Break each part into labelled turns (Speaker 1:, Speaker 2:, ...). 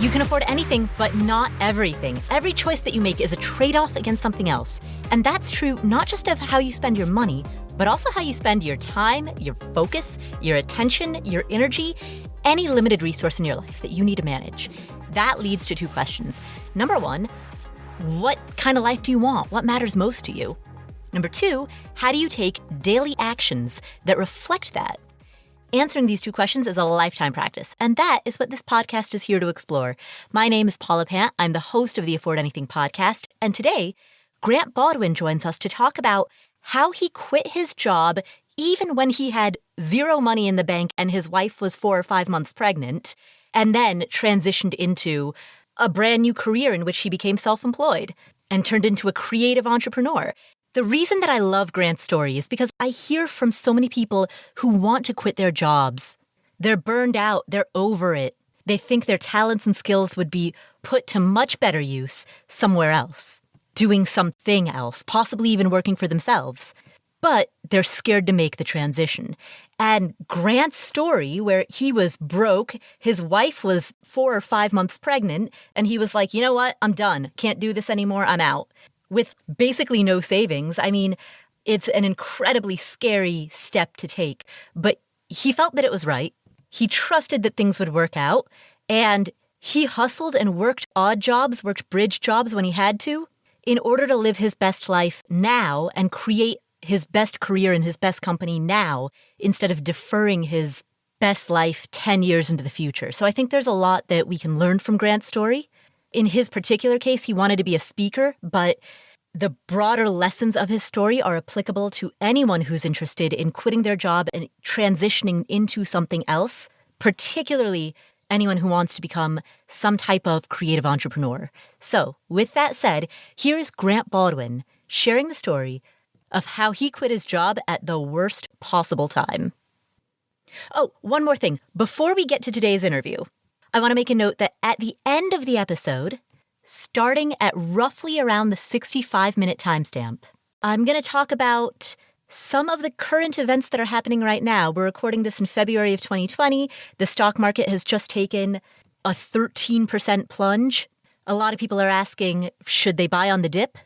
Speaker 1: You can afford anything, but not everything. Every choice that you make is a trade-off against something else. And that's true not just of how you spend your money, but also how you spend your time, your focus, your attention, your energy, any limited resource in your life that you need to manage. That leads to two questions. Number one, what kind of life do you want? What matters most to you? Number two, how do you take daily actions that reflect that? Answering these two questions is a lifetime practice, and that is what this podcast is here to explore. My name is Paula Pant. I'm the host of the Afford Anything podcast, and today, Grant Baldwin joins us to talk about how he quit his job even when he had zero money in the bank and his wife was 4 or 5 months pregnant, and then transitioned into a brand new career in which he became self-employed and turned into a creative entrepreneur. The reason that I love Grant's story is because I hear from so many people who want to quit their jobs. They're burned out. They're over it. They think their talents and skills would be put to much better use somewhere else, doing something else, possibly even working for themselves. But they're scared to make the transition. And Grant's story, where he was broke, his wife was 4 or 5 months pregnant, and he was like, you know what? I'm done. Can't do this anymore. I'm out. With basically no savings. I mean, it's an incredibly scary step to take, but he felt that it was right. He trusted that things would work out, and he hustled and worked odd jobs, worked bridge jobs when he had to, in order to live his best life now and create his best career in his best company now, instead of deferring his best life 10 years into the future. So I think there's a lot that we can learn from Grant's story. In his particular case, he wanted to be a speaker, but the broader lessons of his story are applicable to anyone who's interested in quitting their job and transitioning into something else, particularly anyone who wants to become some type of creative entrepreneur. So, with that said, here is Grant Baldwin sharing the story of how he quit his job at the worst possible time. Oh, one more thing. Before we get to today's interview, I want to make a note that at the end of the episode, starting at roughly around the 65-minute timestamp, I'm going to talk about some of the current events that are happening right now. We're recording this in February of 2020. The stock market has just taken a 13% plunge. A lot of people are asking, should they buy on the dip?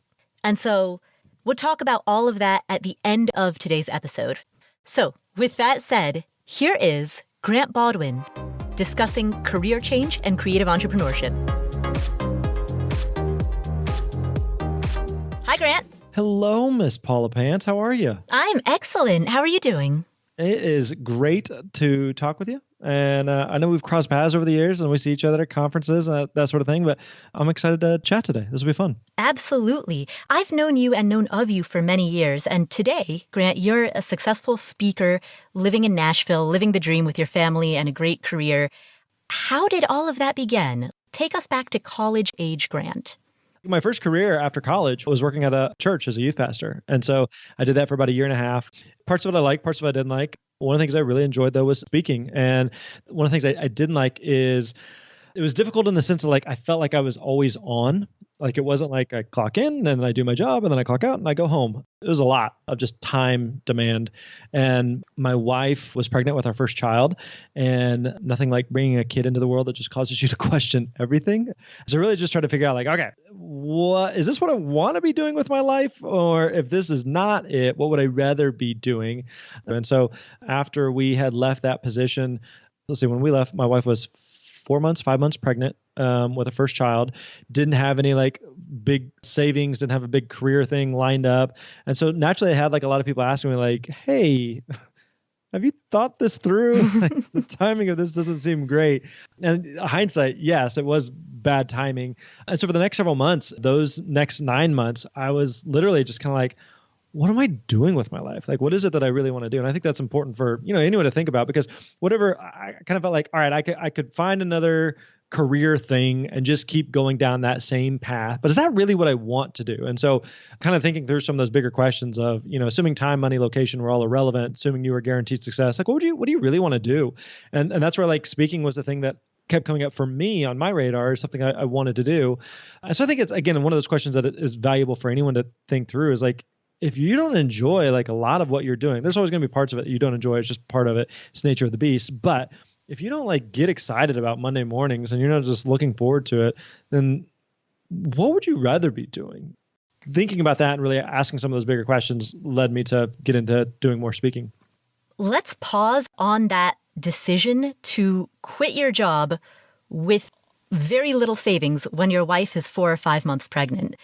Speaker 1: And so we'll talk about all of that at the end of today's episode. So with that said, here is Grant Baldwin discussing career change and creative entrepreneurship. Hi, Grant.
Speaker 2: Hello, Miss Paula Pants. How are you?
Speaker 1: I'm excellent. How are you doing?
Speaker 2: It is great to talk with you. And I know we've crossed paths over the years and we see each other at conferences, that sort of thing. But I'm excited to chat today. This will be fun.
Speaker 1: Absolutely. I've known you and known of you for many years. And today, Grant, you're a successful speaker living in Nashville, living the dream with your family and a great career. How did all of that begin? Take us back to college age Grant.
Speaker 2: My first career after college was working at a church as a youth pastor. And so I did that for about a year and a half. Parts of it I liked, parts of it I didn't like. One of the things I really enjoyed, though, was speaking. And one of the things I didn't like is it was difficult in the sense of I felt like I was always on. It wasn't like I clock in and then I do my job and then I clock out and I go home. It was a lot of just time demand. And my wife was pregnant with our first child, and nothing like bringing a kid into the world that just causes you to question everything. So I really just tried to figure out okay, what is this what I want to be doing with my life? Or if this is not it, what would I rather be doing? And so after we had left that position, when we left, my wife was 5 months pregnant with a first child, didn't have any big savings, didn't have a big career thing lined up. And so naturally I had a lot of people asking me hey, have you thought this through? The timing of this doesn't seem great. And hindsight, yes, it was bad timing. And so for the next several months, those next 9 months, I was literally just kind of what am I doing with my life? What is it that I really want to do? And I think that's important for, anyone to think about, because whatever, I kind of felt all right, I could find another career thing and just keep going down that same path. But is that really what I want to do? And so kind of thinking through some of those bigger questions of, assuming time, money, location were all irrelevant, assuming you were guaranteed success, what do you really want to do? And that's where speaking was the thing that kept coming up for me on my radar, something I wanted to do. And so I think it's, again, one of those questions that is valuable for anyone to think through is if you don't enjoy a lot of what you're doing, there's always going to be parts of it that you don't enjoy. It's just part of it. It's the nature of the beast. But if you don't like get excited about Monday mornings and you're not just looking forward to it, then what would you rather be doing? Thinking about that and really asking some of those bigger questions led me to get into doing more speaking.
Speaker 1: Let's pause on that decision to quit your job with very little savings when your wife is 4 or 5 months pregnant.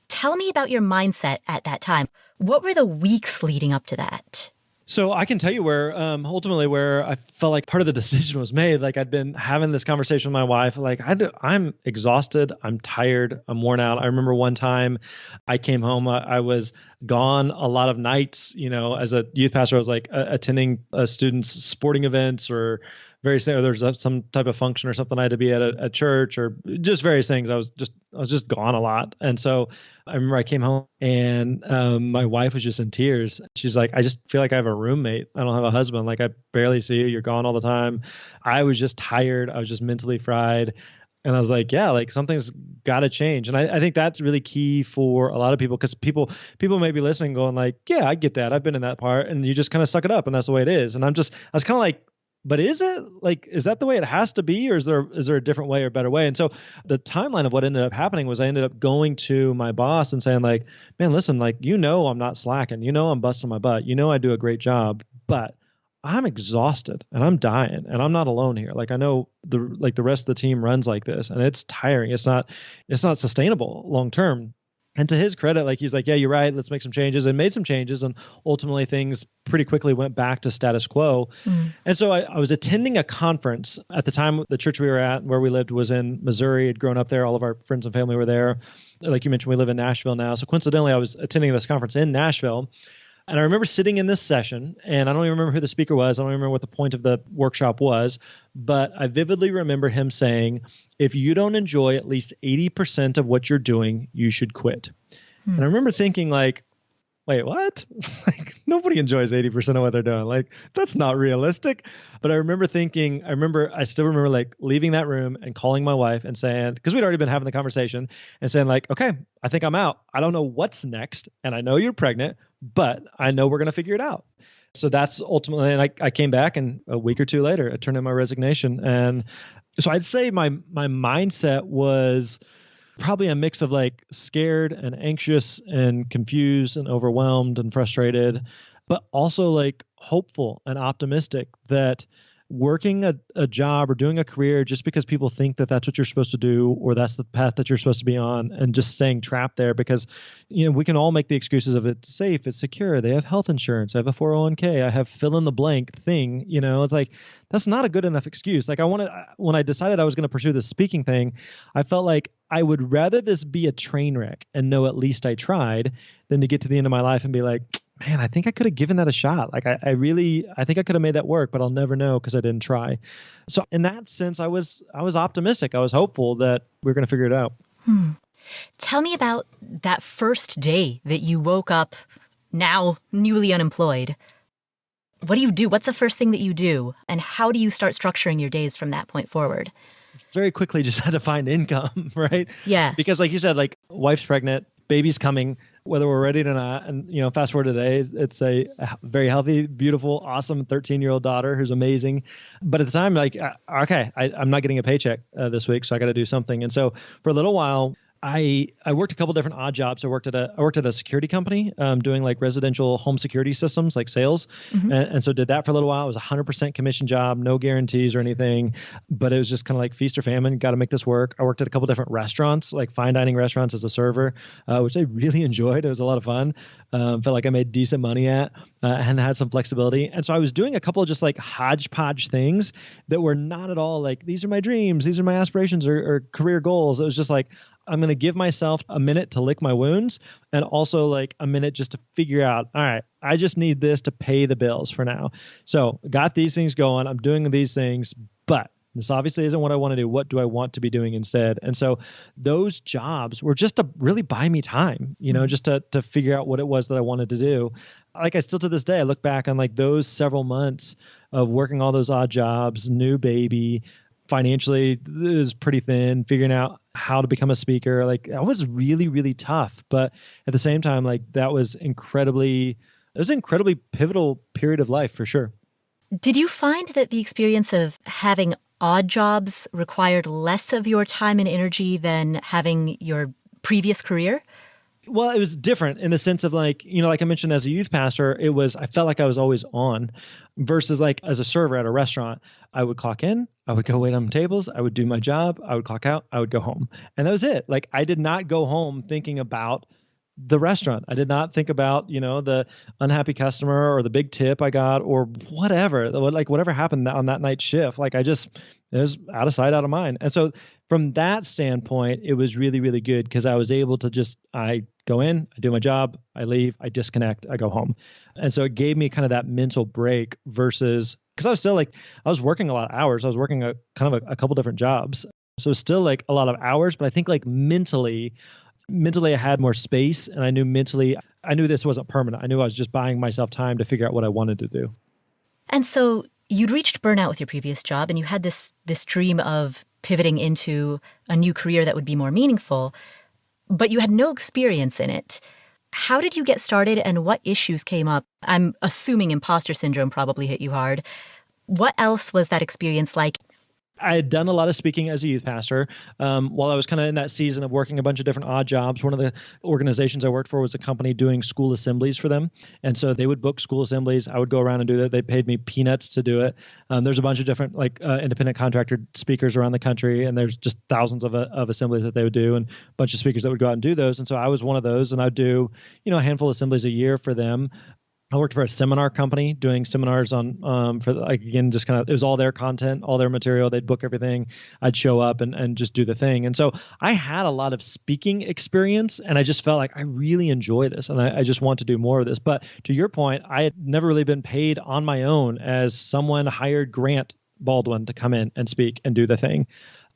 Speaker 1: Tell me about your mindset at that time. What were the weeks leading up to that?
Speaker 2: So I can tell you where ultimately where I felt like part of the decision was made. Like I'd been having this conversation with my wife. Like I'm exhausted. I'm tired. I'm worn out. I remember one time I came home. I was gone a lot of nights. As a youth pastor, I was like attending students' sporting events or various things. There's some type of function or something I had to be at a church or just various things. I was just gone a lot. And so I remember I came home and my wife was just in tears. She's like, I just feel like I have a roommate. I don't have a husband. Like I barely see you. You're gone all the time. I was just tired. I was just mentally fried. And I was like, yeah, like something's got to change. And I think that's really key for a lot of people because people may be listening going like, yeah, I get that. I've been in that part. And you just kind of suck it up. And that's the way it is. And I was kind of like, but is it like, is that the way it has to be? Or is there a different way or better way? And so the timeline of what ended up happening was I ended up going to my boss and saying like, man, listen, like, I'm not slacking, I'm busting my butt. I do a great job, but I'm exhausted and I'm dying and I'm not alone here. Like I know the rest of the team runs like this and it's tiring. It's not sustainable long term. And to his credit, like he's like, yeah, you're right. Let's make some changes, and made some changes. And ultimately things pretty quickly went back to status quo. And so I was attending a conference at the time. The church we were at where we lived was in Missouri. I'd grown up there. All of our friends and family were there. Like you mentioned, we live in Nashville now. So coincidentally, I was attending this conference in Nashville. And I remember sitting in this session, and I don't even remember who the speaker was. I don't even remember what the point of the workshop was, but I vividly remember him saying, if you don't enjoy at least 80% of what you're doing, you should quit. And I remember thinking like, wait, what? Like nobody enjoys 80% of what they're doing. Like that's not realistic. But I still remember like leaving that room and calling my wife and saying, because we'd already been having the conversation and saying like, okay, I think I'm out. I don't know what's next. And I know you're pregnant, but I know we're going to figure it out. So that's ultimately, and I came back and a week or two later, I turned in my resignation. And so I'd say my mindset was probably a mix of like scared and anxious and confused and overwhelmed and frustrated, but also like hopeful and optimistic that working a job or doing a career just because people think that that's what you're supposed to do or that's the path that you're supposed to be on and just staying trapped there because, we can all make the excuses of it's safe, it's secure, they have health insurance, I have a 401k, I have fill in the blank thing, it's like, that's not a good enough excuse. Like when I decided I was going to pursue this speaking thing, I felt like I would rather this be a train wreck and know at least I tried than to get to the end of my life and be like, man, I think I could have given that a shot. Like I think I could have made that work, but I'll never know because I didn't try. So in that sense, I was optimistic. I was hopeful that we were going to figure it out.
Speaker 1: Tell me about that first day that you woke up, now newly unemployed. What do you do? What's the first thing that you do? And how do you start structuring your days from that point forward?
Speaker 2: Very quickly just had to find income, right?
Speaker 1: Yeah.
Speaker 2: Because like you said, like wife's pregnant, baby's coming, whether we're ready or not. And, fast forward today, it's a very healthy, beautiful, awesome 13-year-old daughter who's amazing. But at the time, like, okay, I'm not getting a paycheck this week, so I got to do something. And so for a little while, I worked a couple different odd jobs. I worked at a security company doing like residential home security systems, like sales. And so did that for a little while. It was a 100% commission job, no guarantees or anything, but it was just kind of like feast or famine. Got to make this work. I worked at a couple different restaurants, like fine dining restaurants as a server, which I really enjoyed. It was a lot of fun. Felt like I made decent money at and had some flexibility. And so I was doing a couple of just like hodgepodge things that were not at all like, these are my dreams, these are my aspirations or career goals. It was just like, I'm going to give myself a minute to lick my wounds and also like a minute just to figure out, all right, I just need this to pay the bills for now. So got these things going. I'm doing these things, but this obviously isn't what I want to do. What do I want to be doing instead? And so those jobs were just to really buy me time, just to figure out what it was that I wanted to do. Like I still to this day, I look back on like those several months of working all those odd jobs, new baby, financially it was pretty thin, figuring out how to become a speaker. Like that was really, really tough. But at the same time, like that was incredibly pivotal period of life for sure.
Speaker 1: Did you find that the experience of having odd jobs required less of your time and energy than having your previous career?
Speaker 2: Well, it was different in the sense of like, like I mentioned as a youth pastor, I felt like I was always on versus like as a server at a restaurant, I would clock in, I would go wait on tables, I would do my job, I would clock out, I would go home. And that was it. Like I did not go home thinking about the restaurant. I did not think about, the unhappy customer or the big tip I got or whatever, like whatever happened on that night shift. Like it was out of sight, out of mind. And so from that standpoint, it was really, really good because I was able to I go in, I do my job, I leave, I disconnect, I go home. And so it gave me kind of that mental break versus, because I was still like, I was working a lot of hours. I was working a couple different jobs. So it's still like a lot of hours, but I think like mentally I had more space and I knew this wasn't permanent. I knew I was just buying myself time to figure out what I wanted to do.
Speaker 1: And so you'd reached burnout with your previous job and you had this dream of pivoting into a new career that would be more meaningful, but you had no experience in it. How did you get started and what issues came up? I'm assuming imposter syndrome probably hit you hard. What else was that experience like?
Speaker 2: I had done a lot of speaking as a youth pastor while I was kind of in that season of working a bunch of different odd jobs. One of the organizations I worked for was a company doing school assemblies for them. And so they would book school assemblies. I would go around and do that. They paid me peanuts to do it. There's a bunch of different independent contractor speakers around the country. And there's just thousands of assemblies that they would do and a bunch of speakers that would go out and do those. And so I was one of those and I'd do, a handful of assemblies a year for them. I worked for a seminar company doing seminars on for like, again, just kind of, it was all their content, all their material. They'd book everything. I'd show up and just do the thing. And so I had a lot of speaking experience and I just felt like I really enjoy this and I just want to do more of this. But to your point, I had never really been paid on my own as someone hired Grant Baldwin to come in and speak and do the thing.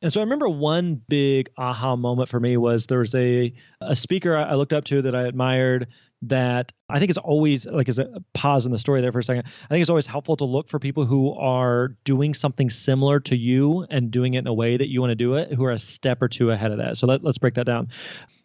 Speaker 2: And so I remember one big aha moment for me was there was a speaker I looked up to that I admired that I think is always, like as a pause in the story there for a second, I think it's always helpful to look for people who are doing something similar to you and doing it in a way that you want to do it, who are a step or two ahead of that. So let's break that down.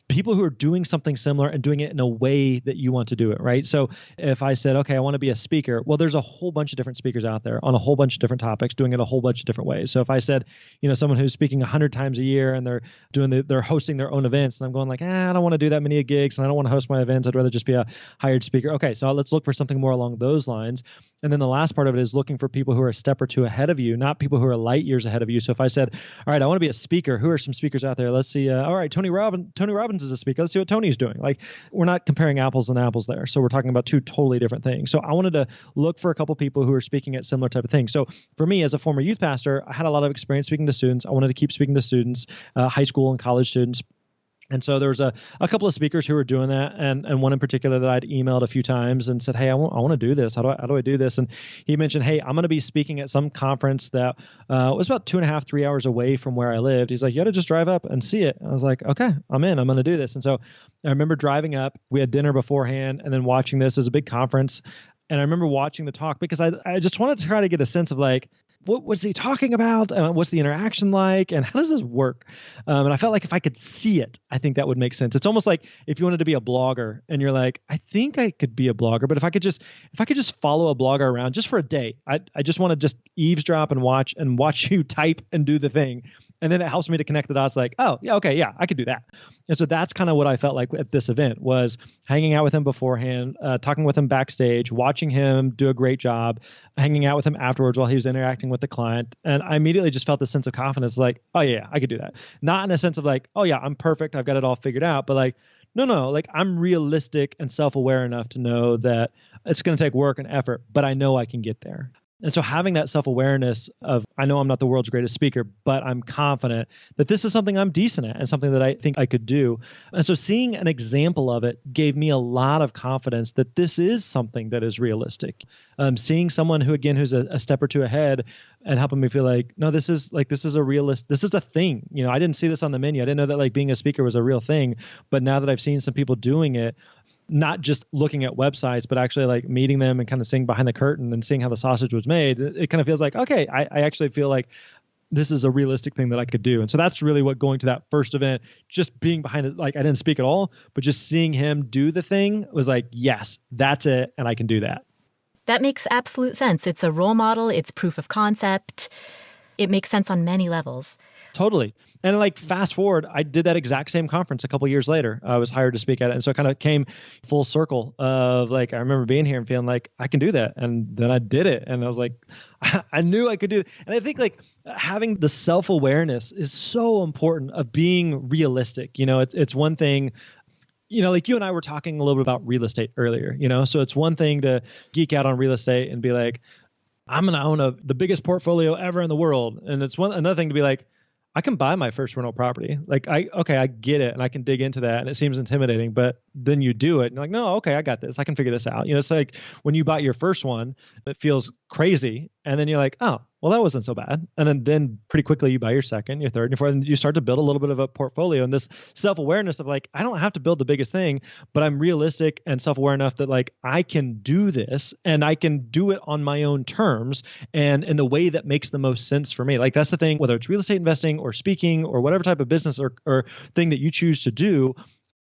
Speaker 2: People who are doing something similar and doing it in a way that you want to do it, right? So if I said, okay, I want to be a speaker, well, there's a whole bunch of different speakers out there on a whole bunch of different topics, doing it a whole bunch of different ways. So if I said, someone who's speaking 100 times a year and they're hosting their own events, and I'm going like, I don't want to do that many gigs and I don't want to host my events. I'd rather just be a hired speaker. Okay, so let's look for something more along those lines. And then the last part of it is looking for people who are a step or two ahead of you, not people who are light years ahead of you. So if I said, all right, I want to be a speaker, who are some speakers out there? Let's see. All right, Tony Robbins is a speaker. Let's see what Tony's doing. Like, we're not comparing apples and apples there. So we're talking about two totally different things. So I wanted to look for a couple people who are speaking at similar type of things. So for me, as a former youth pastor, I had a lot of experience speaking to students. I wanted to keep speaking to students, high school and college students. And so there was a couple of speakers who were doing that, and one in particular that I'd emailed a few times and said, hey, I want to do this. How do I do this? And he mentioned, hey, I'm going to be speaking at some conference that was about 2.5, 3 hours away from where I lived. He's like, you got to just drive up and see it. And I was like, okay, I'm in. I'm going to do this. And so I remember driving up. We had dinner beforehand and then watching this. It was a big conference. And I remember watching the talk because I just wanted to try to get a sense of like, what was he talking about? What's the interaction like? And how does this work? And I felt like if I could see it, I think that would make sense. It's almost like if you wanted to be a blogger and you're like, I think I could be a blogger, but if I could just follow a blogger around just for a day, I just want to just eavesdrop and watch you type and do the thing. And then it helps me to connect the dots like, oh, yeah, okay, yeah, I could do that. And so that's kind of what I felt like at this event was hanging out with him beforehand, talking with him backstage, watching him do a great job, hanging out with him afterwards while he was interacting with the client. And I immediately just felt this sense of confidence like, oh, yeah, I could do that. Not in a sense of like, oh, yeah, I'm perfect. I've got it all figured out. But like, no, like I'm realistic and self-aware enough to know that it's going to take work and effort, but I know I can get there. And so having that self-awareness of, I know I'm not the world's greatest speaker, but I'm confident that this is something I'm decent at and something that I think I could do. And so seeing an example of it gave me a lot of confidence that this is something that is realistic. Seeing someone who's a step or two ahead and helping me feel like, no, this is a thing. I didn't see this on the menu. I didn't know that like being a speaker was a real thing. But now that I've seen some people doing it, not just looking at websites, but actually like meeting them and kind of seeing behind the curtain and seeing how the sausage was made, it kind of feels like, okay, I actually feel like this is a realistic thing that I could do. And so that's really what going to that first event, just being behind it, like I didn't speak at all, but just seeing him do the thing was like, yes, that's it. And I can do that.
Speaker 1: That makes absolute sense. It's a role model. It's proof of concept. It makes sense on many levels.
Speaker 2: Totally. And like fast forward, I did that exact same conference a couple years later. I was hired to speak at it. And so it kind of came full circle of like, I remember being here and feeling like I can do that. And then I did it. And I was like, I knew I could do it. And I think like having the self-awareness is so important of being realistic. You know, it's one thing, you know, like you and I were talking a little bit about real estate earlier, you know, so it's one thing to geek out on real estate and be like, I'm going to own the biggest portfolio ever in the world. And it's another thing to be like, I can buy my first rental property. Like I get it. And I can dig into that and it seems intimidating, but then you do it and you're like, no, okay, I got this. I can figure this out. You know, it's like when you bought your first one, it feels crazy. And then you're like, oh, well, that wasn't so bad. And then pretty quickly you buy your second, your third, your fourth, and you start to build a little bit of a portfolio. And this self-awareness of like, I don't have to build the biggest thing, but I'm realistic and self-aware enough that like, I can do this and I can do it on my own terms and in the way that makes the most sense for me. Like that's the thing, whether it's real estate investing or speaking or whatever type of business or thing that you choose to do,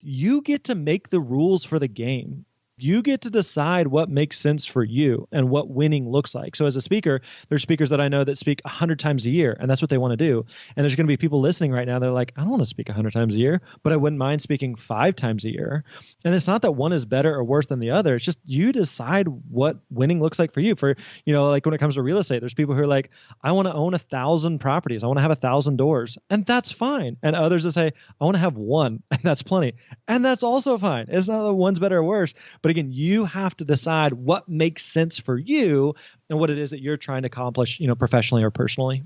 Speaker 2: you get to make the rules for the game. You get to decide what makes sense for you and what winning looks like. So as a speaker, there's speakers that I know that speak 100 times a year, and that's what they want to do. And there's going to be people listening right now. They're like, I don't want to speak 100 times a year, but I wouldn't mind speaking 5 times a year. And it's not that one is better or worse than the other. It's just you decide what winning looks like for you. For, you know, like when it comes to real estate, there's people who are like, I want to own 1,000 properties. I want to have 1,000 doors. And that's fine. And others that say, I want to have one, and that's plenty. And that's also fine. It's not that one's better or worse. But again, you have to decide what makes sense for you and what it is that you're trying to accomplish, you know, professionally or personally.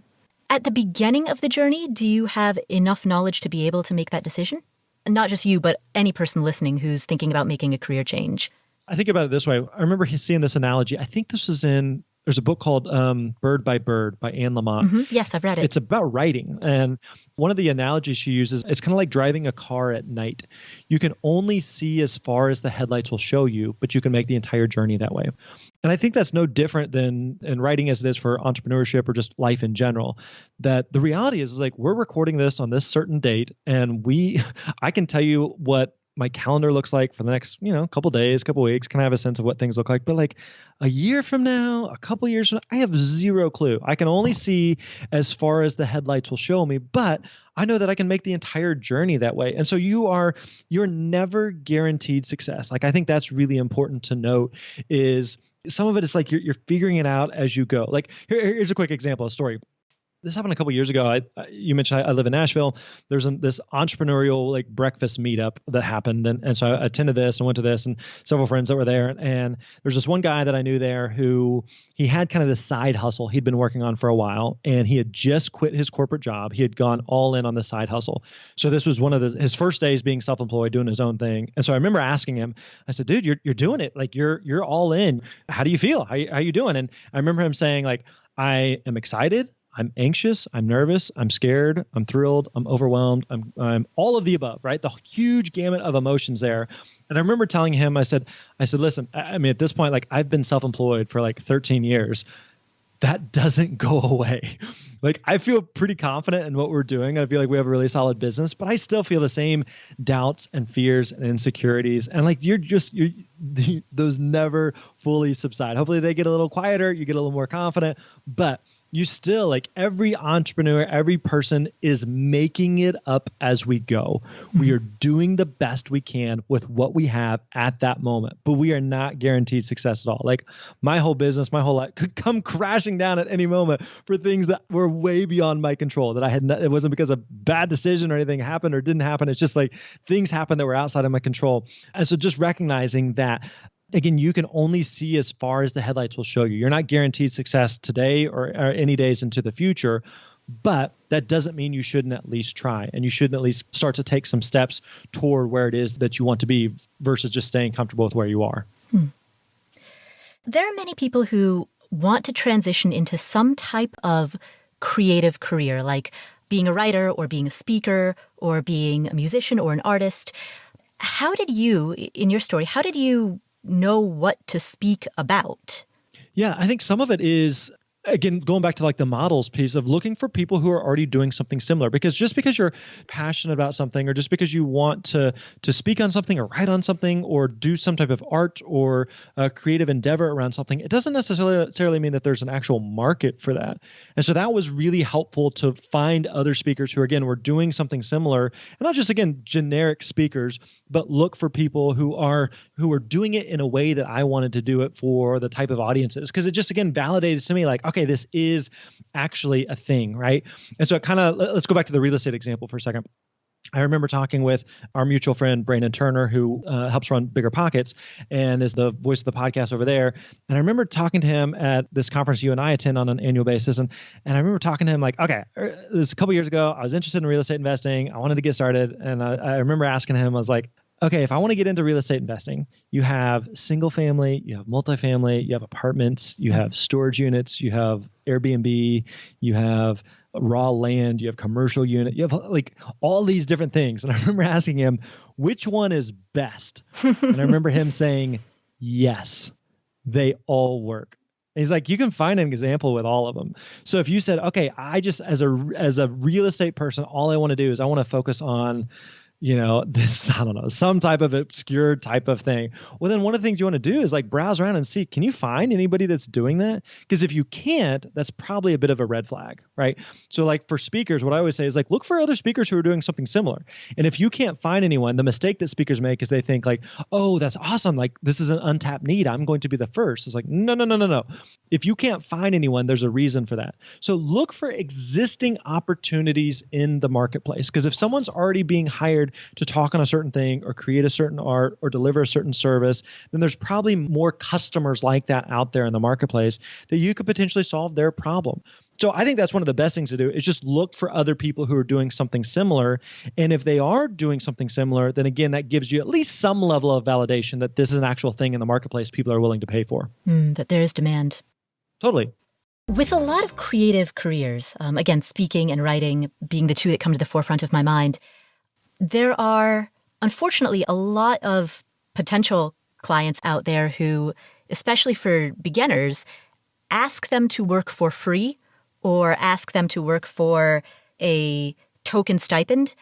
Speaker 1: At the beginning of the journey, do you have enough knowledge to be able to make that decision? And not just you, but any person listening who's thinking about making a career change.
Speaker 2: I think about it this way. I remember seeing this analogy. I think this was there's a book called Bird by Bird by Anne Lamott.
Speaker 1: Mm-hmm. Yes, I've read it.
Speaker 2: It's about writing. And one of the analogies she uses, it's kind of like driving a car at night. You can only see as far as the headlights will show you, but you can make the entire journey that way. And I think that's no different than in writing as it is for entrepreneurship or just life in general. That the reality is like we're recording this on this certain date, and I can tell you what my calendar looks like for the next, you know, couple days, couple weeks, can I have a sense of what things look like. But like a year from now, a couple years from now, I have zero clue. I can only see as far as the headlights will show me, but I know that I can make the entire journey that way. And so you're never guaranteed success. Like I think that's really important to note is some of it is like you're figuring it out as you go. Like here's a quick example, a story. This happened a couple of years ago. You mentioned I live in Nashville. There's this entrepreneurial like breakfast meetup that happened. And so I attended this and went to this and several friends that were there. And there's this one guy that I knew there who he had kind of this side hustle he'd been working on for a while. And he had just quit his corporate job. He had gone all in on the side hustle. So this was one of his first days being self-employed, doing his own thing. And so I remember asking him, I said, dude, you're doing it. Like you're all in. How do you feel? How you doing? And I remember him saying like, I am excited. I'm anxious, I'm nervous, I'm scared, I'm thrilled, I'm overwhelmed, I'm all of the above, right? The huge gamut of emotions there. And I remember telling him, I said, listen, I mean, at this point, like I've been self-employed for like 13 years. That doesn't go away. Like I feel pretty confident in what we're doing. I feel like we have a really solid business, but I still feel the same doubts and fears and insecurities. And like those never fully subside. Hopefully they get a little quieter, you get a little more confident, but you still, like every entrepreneur, every person is making it up as we go. We are doing the best we can with what we have at that moment, but we are not guaranteed success at all. Like my whole business, my whole life could come crashing down at any moment for things that were way beyond my control, that I had it wasn't because a bad decision or anything happened or didn't happen. It's just like things happened that were outside of my control. And so just recognizing that, again, you can only see as far as the headlights will show you. You're not guaranteed success today or any days into the future, but that doesn't mean you shouldn't at least try, and you shouldn't at least start to take some steps toward where it is that you want to be versus just staying comfortable with where you are.
Speaker 1: There are many people who want to transition into some type of creative career, like being a writer or being a speaker or being a musician or an artist. How did you, in your story, know what to speak about?
Speaker 2: Yeah, I think some of it is again, going back to like the models piece of looking for people who are already doing something similar, because just because you're passionate about something, or just because you want to speak on something or write on something or do some type of art or a creative endeavor around something, it doesn't necessarily mean that there's an actual market for that. And so that was really helpful to find other speakers who, again, were doing something similar, and not just, again, generic speakers, but look for people who are doing it in a way that I wanted to do it for the type of audiences. Because it just, again, validated to me like, okay, this is actually a thing, right? And so it kind of, let's go back to the real estate example for a second. I remember talking with our mutual friend, Brandon Turner, who helps run Bigger Pockets and is the voice of the podcast over there. And I remember talking to him at this conference you and I attend on an annual basis. And I remember talking to him like, okay, this was a couple years ago. I was interested in real estate investing. I wanted to get started. And I remember asking him, I was like, okay, if I want to get into real estate investing, you have single family, you have multifamily, you have apartments, you have storage units, you have Airbnb, you have raw land, you have commercial unit, you have like all these different things. And I remember asking him, which one is best? And I remember him saying, yes, they all work. And he's like, you can find an example with all of them. So if you said, okay, I just, as a real estate person, all I want to do is I want to focus on, this, I don't know, some type of obscure type of thing. Well, then one of the things you want to do is like browse around and see, can you find anybody that's doing that? Because if you can't, that's probably a bit of a red flag, right? So like for speakers, what I always say is like, look for other speakers who are doing something similar. And if you can't find anyone, the mistake that speakers make is they think like, oh, that's awesome. Like this is an untapped need. I'm going to be the first. It's like, no. If you can't find anyone, there's a reason for that. So look for existing opportunities in the marketplace. Because if someone's already being hired to talk on a certain thing or create a certain art or deliver a certain service, then there's probably more customers like that out there in the marketplace that you could potentially solve their problem. So I think that's one of the best things to do is just look for other people who are doing something similar. And if they are doing something similar, then again, that gives you at least some level of validation that this is an actual thing in the marketplace people are willing to pay for.
Speaker 1: That there is demand.
Speaker 2: Totally.
Speaker 1: With a lot of creative careers, again, speaking and writing being the two that come to the forefront of my mind, there are, unfortunately, a lot of potential clients out there who, especially for beginners, ask them to work for free or ask them to work for a token stipend.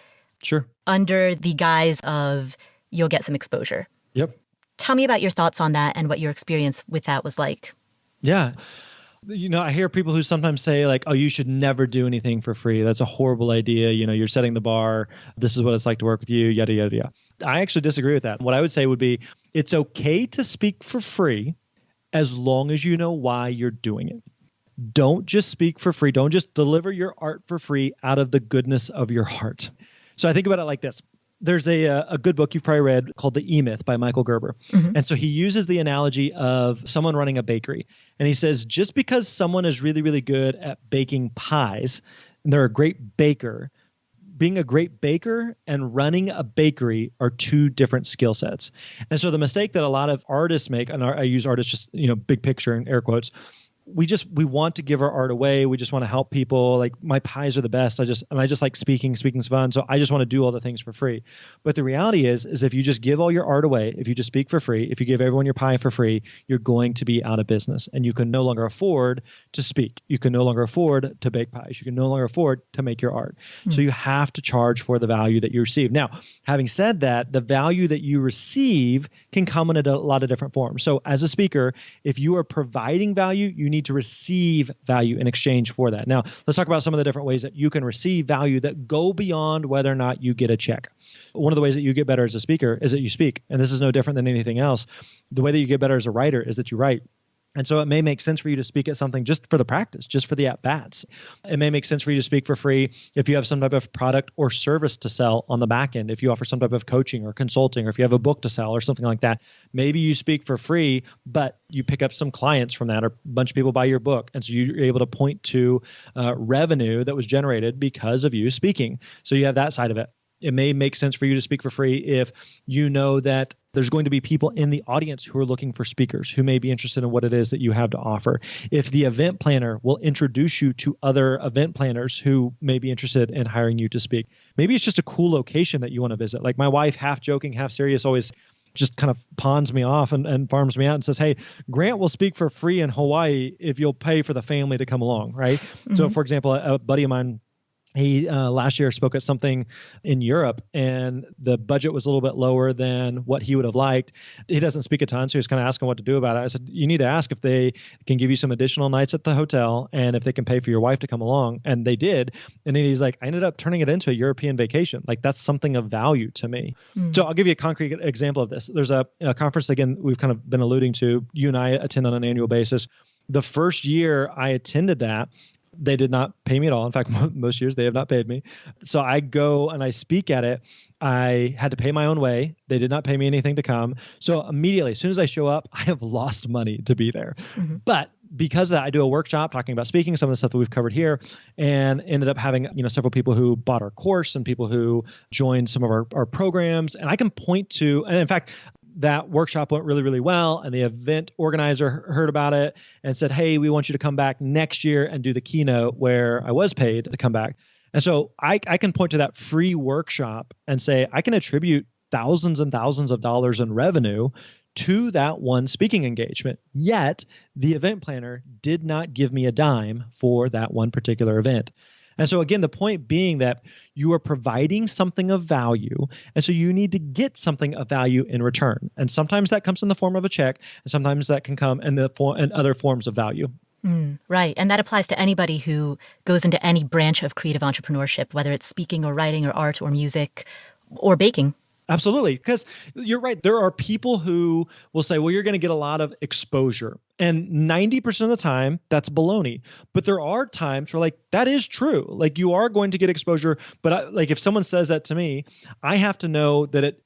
Speaker 2: Sure. Under
Speaker 1: the guise of you'll get some exposure.
Speaker 2: Yep.
Speaker 1: Tell me about your thoughts on that and what your experience with that was like.
Speaker 2: Yeah. I hear people who sometimes say like, oh, you should never do anything for free. That's a horrible idea. You're setting the bar. This is what it's like to work with you, yada, yada, yada. I actually disagree with that. What I would say would be, it's okay to speak for free as long as you know why you're doing it. Don't just speak for free. Don't just deliver your art for free out of the goodness of your heart. So I think about it like this. There's a good book you've probably read called The E-Myth by Michael Gerber. Mm-hmm. And so he uses the analogy of someone running a bakery. And he says, just because someone is really, really good at baking pies, and they're a great baker, being a great baker and running a bakery are two different skill sets. And so the mistake that a lot of artists make, and I use artists just, big picture in air quotes, we want to give our art away. We just want to help people. Like my pies are the best. I just like speaking. Speaking's fun. So I just want to do all the things for free. But the reality is if you just give all your art away, if you just speak for free, if you give everyone your pie for free, you're going to be out of business and you can no longer afford to speak. You can no longer afford to bake pies. You can no longer afford to make your art. Mm-hmm. So you have to charge for the value that you receive. Now, having said that, the value that you receive can come in a lot of different forms. So as a speaker, if you are providing value, you need to receive value in exchange for that. Now, let's talk about some of the different ways that you can receive value that go beyond whether or not you get a check. One of the ways that you get better as a speaker is that you speak, and this is no different than anything else. The way that you get better as a writer is that you write. And so it may make sense for you to speak at something just for the practice, just for the at-bats. It may make sense for you to speak for free if you have some type of product or service to sell on the back end, if you offer some type of coaching or consulting, or if you have a book to sell or something like that. Maybe you speak for free, but you pick up some clients from that, or a bunch of people buy your book. And so you're able to point to revenue that was generated because of you speaking. So you have that side of it. It may make sense for you to speak for free if you know that there's going to be people in the audience who are looking for speakers who may be interested in what it is that you have to offer. If the event planner will introduce you to other event planners who may be interested in hiring you to speak. Maybe it's just a cool location that you want to visit. Like my wife, half joking, half serious, always just kind of pawns me off and farms me out and says, hey, Grant will speak for free in Hawaii if you'll pay for the family to come along, right? Mm-hmm. So for example, a buddy of mine, he last year spoke at something in Europe, and the budget was a little bit lower than what he would have liked. He doesn't speak a ton, so he was kind of asking what to do about it. I said, you need to ask if they can give you some additional nights at the hotel and if they can pay for your wife to come along. And they did. And then he's like, I ended up turning it into a European vacation. Like, that's something of value to me. Mm. So I'll give you a concrete example of this. There's a conference, again, we've kind of been alluding to. You and I attend on an annual basis. The first year I attended that, they did not pay me at all. In fact, most years they have not paid me. So I go and I speak at it. I had to pay my own way. They did not pay me anything to come. So immediately, as soon as I show up, I have lost money to be there. Mm-hmm. But because of that, I do a workshop talking about speaking, some of the stuff that we've covered here, and ended up having, several people who bought our course and people who joined some of our programs. And I can point to, and in fact, that workshop went really, really well. And the event organizer heard about it and said, hey, we want you to come back next year and do the keynote where I was paid to come back. And so I can point to that free workshop and say, I can attribute thousands and thousands of dollars in revenue to that one speaking engagement. Yet the event planner did not give me a dime for that one particular event. And so again, the point being that you are providing something of value, and so you need to get something of value in return. And sometimes that comes in the form of a check, and sometimes that can come in in other forms of value.
Speaker 1: Right. And that applies to anybody who goes into any branch of creative entrepreneurship, whether it's speaking or writing or art or music or baking.
Speaker 2: Absolutely. Because you're right. There are people who will say, well, you're going to get a lot of exposure. And 90% of the time, that's baloney. But there are times where, like, that is true. Like, you are going to get exposure. But if someone says that to me, I have to know that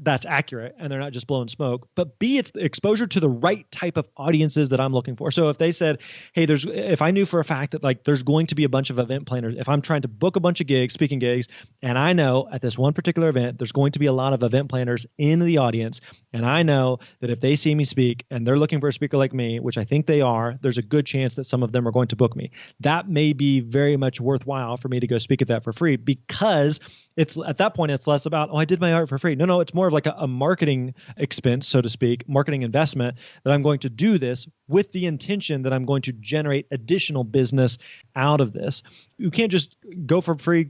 Speaker 2: that's accurate and they're not just blowing smoke, but B, it's the exposure to the right type of audiences that I'm looking for. So if they said, hey, if I knew for a fact that like there's going to be a bunch of event planners, if I'm trying to book a bunch of gigs, speaking gigs, and I know at this one particular event, there's going to be a lot of event planners in the audience. And I know that if they see me speak and they're looking for a speaker like me, which I think they are, there's a good chance that some of them are going to book me. That may be very much worthwhile for me to go speak at that for free, because it's at that point, it's less about, I did my art for free. No, it's more of like a marketing expense, so to speak, marketing investment, that I'm going to do this with the intention that I'm going to generate additional business out of this. You can't just go for free,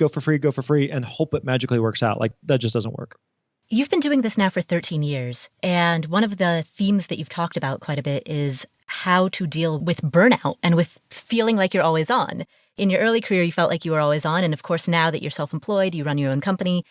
Speaker 2: and hope it magically works out. Like, that just doesn't work.
Speaker 1: You've been doing this now for 13 years. And one of the themes that you've talked about quite a bit is how to deal with burnout and with feeling like you're always on. In your early career, you felt like you were always on. And of course, now that you're self-employed, you run your own company,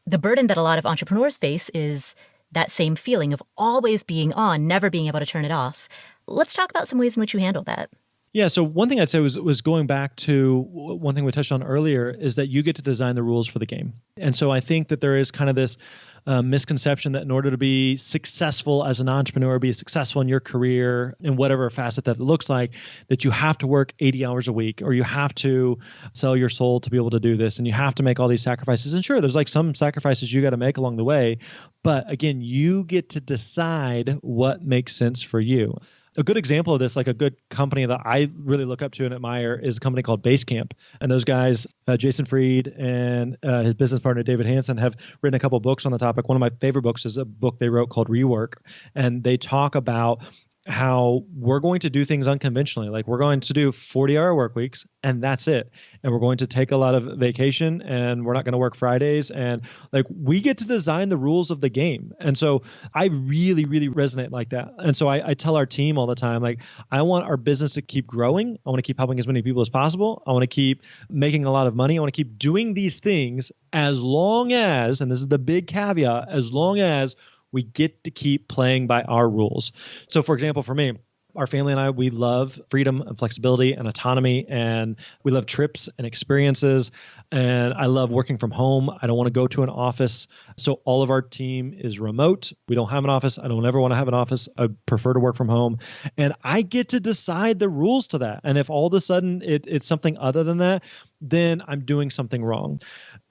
Speaker 1: the burden that a lot of entrepreneurs face is that same feeling of always being on, never being able to turn it off. Let's talk about some ways in which you handle that.
Speaker 2: Yeah. So one thing I'd say was going back to one thing we touched on earlier, is that you get to design the rules for the game. And so I think that there is kind of this misconception that in order to be successful as an entrepreneur, be successful in your career in whatever facet that looks like, that you have to work 80 hours a week, or you have to sell your soul to be able to do this, and you have to make all these sacrifices. And sure, there's like some sacrifices you got to make along the way. But again, you get to decide what makes sense for you. A good example of this, like a good company that I really look up to and admire, is a company called Basecamp. And those guys, Jason Fried and his business partner, David Hansen, have written a couple of books on the topic. One of my favorite books is a book they wrote called Rework. And they talk about how we're going to do things unconventionally. Like, we're going to do 40-hour work weeks, and that's it. And we're going to take a lot of vacation, and we're not going to work Fridays. And like, we get to design the rules of the game. And so I really, really resonate like that. And so I tell our team all the time, like, I want our business to keep growing. I want to keep helping as many people as possible. I want to keep making a lot of money. I want to keep doing these things as long as, and this is the big caveat, as long as we get to keep playing by our rules. So for example, for me, our family and I, we love freedom and flexibility and autonomy, and we love trips and experiences. And I love working from home. I don't want to go to an office. So all of our team is remote. We don't have an office. I don't ever want to have an office. I prefer to work from home. And I get to decide the rules to that. And if all of a sudden it's something other than that, then I'm doing something wrong.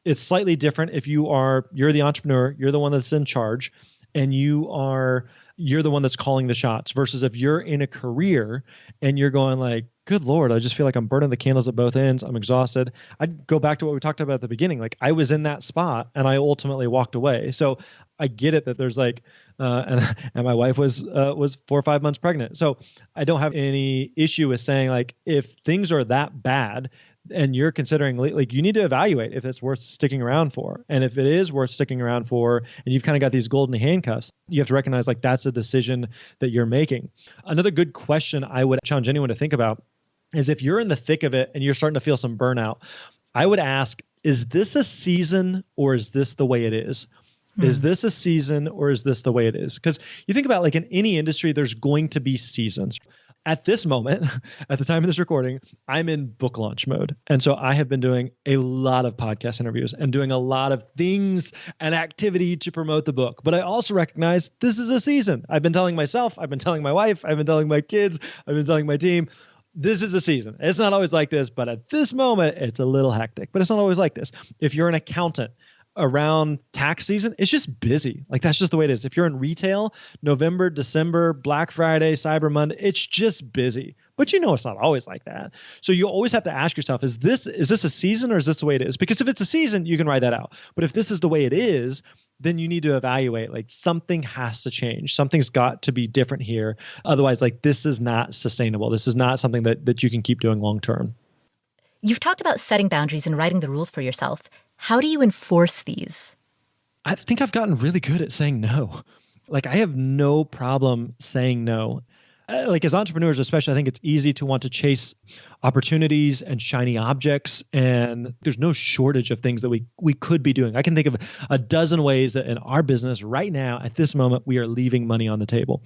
Speaker 2: It's slightly different if you're the entrepreneur, you're the one that's in charge, and you are you're the one that's calling the shots, versus if you're in a career and you're going like, good Lord, I just feel like I'm burning the candles at both ends. I'm exhausted. I'd go back to what we talked about at the beginning. Like, I was in that spot and I ultimately walked away. So I get it that there's like, and my wife was 4 or 5 months pregnant. So I don't have any issue with saying, like, if things are that bad and you're considering, like, you need to evaluate if it's worth sticking around for. And if it is worth sticking around for, and you've kind of got these golden handcuffs, you have to recognize, like, that's a decision that you're making. Another good question I would challenge anyone to think about is, if you're in the thick of it and you're starting to feel some burnout, I would ask, is this a season or is this the way it is? Is this a season or is this the way it is? Because you think about, like, in any industry, there's going to be seasons. At this moment, at the time of this recording, I'm in book launch mode. And so I have been doing a lot of podcast interviews and doing a lot of things and activity to promote the book. But I also recognize this is a season. I've been telling myself, I've been telling my wife, I've been telling my kids, I've been telling my team, this is a season. It's not always like this, but at this moment, it's a little hectic. But it's not always like this. If you're an accountant, around tax season, it's just busy. Like, that's just the way it is. If you're in retail, November, December, Black Friday, Cyber Monday, it's just busy. But it's not always like that. So you always have to ask yourself, is this a season or is this the way it is? Because if it's a season, you can ride that out. But if this is the way it is, then you need to evaluate, like, something has to change. Something's got to be different here. Otherwise, like, this is not sustainable. This is not something that you can keep doing long term.
Speaker 1: You've talked about setting boundaries and writing the rules for yourself. How do you enforce these?
Speaker 2: I think I've gotten really good at saying no. Like, I have no problem saying no. Like, as entrepreneurs, especially, I think it's easy to want to chase opportunities and shiny objects. And there's no shortage of things that we could be doing. I can think of a dozen ways that in our business right now, at this moment, we are leaving money on the table.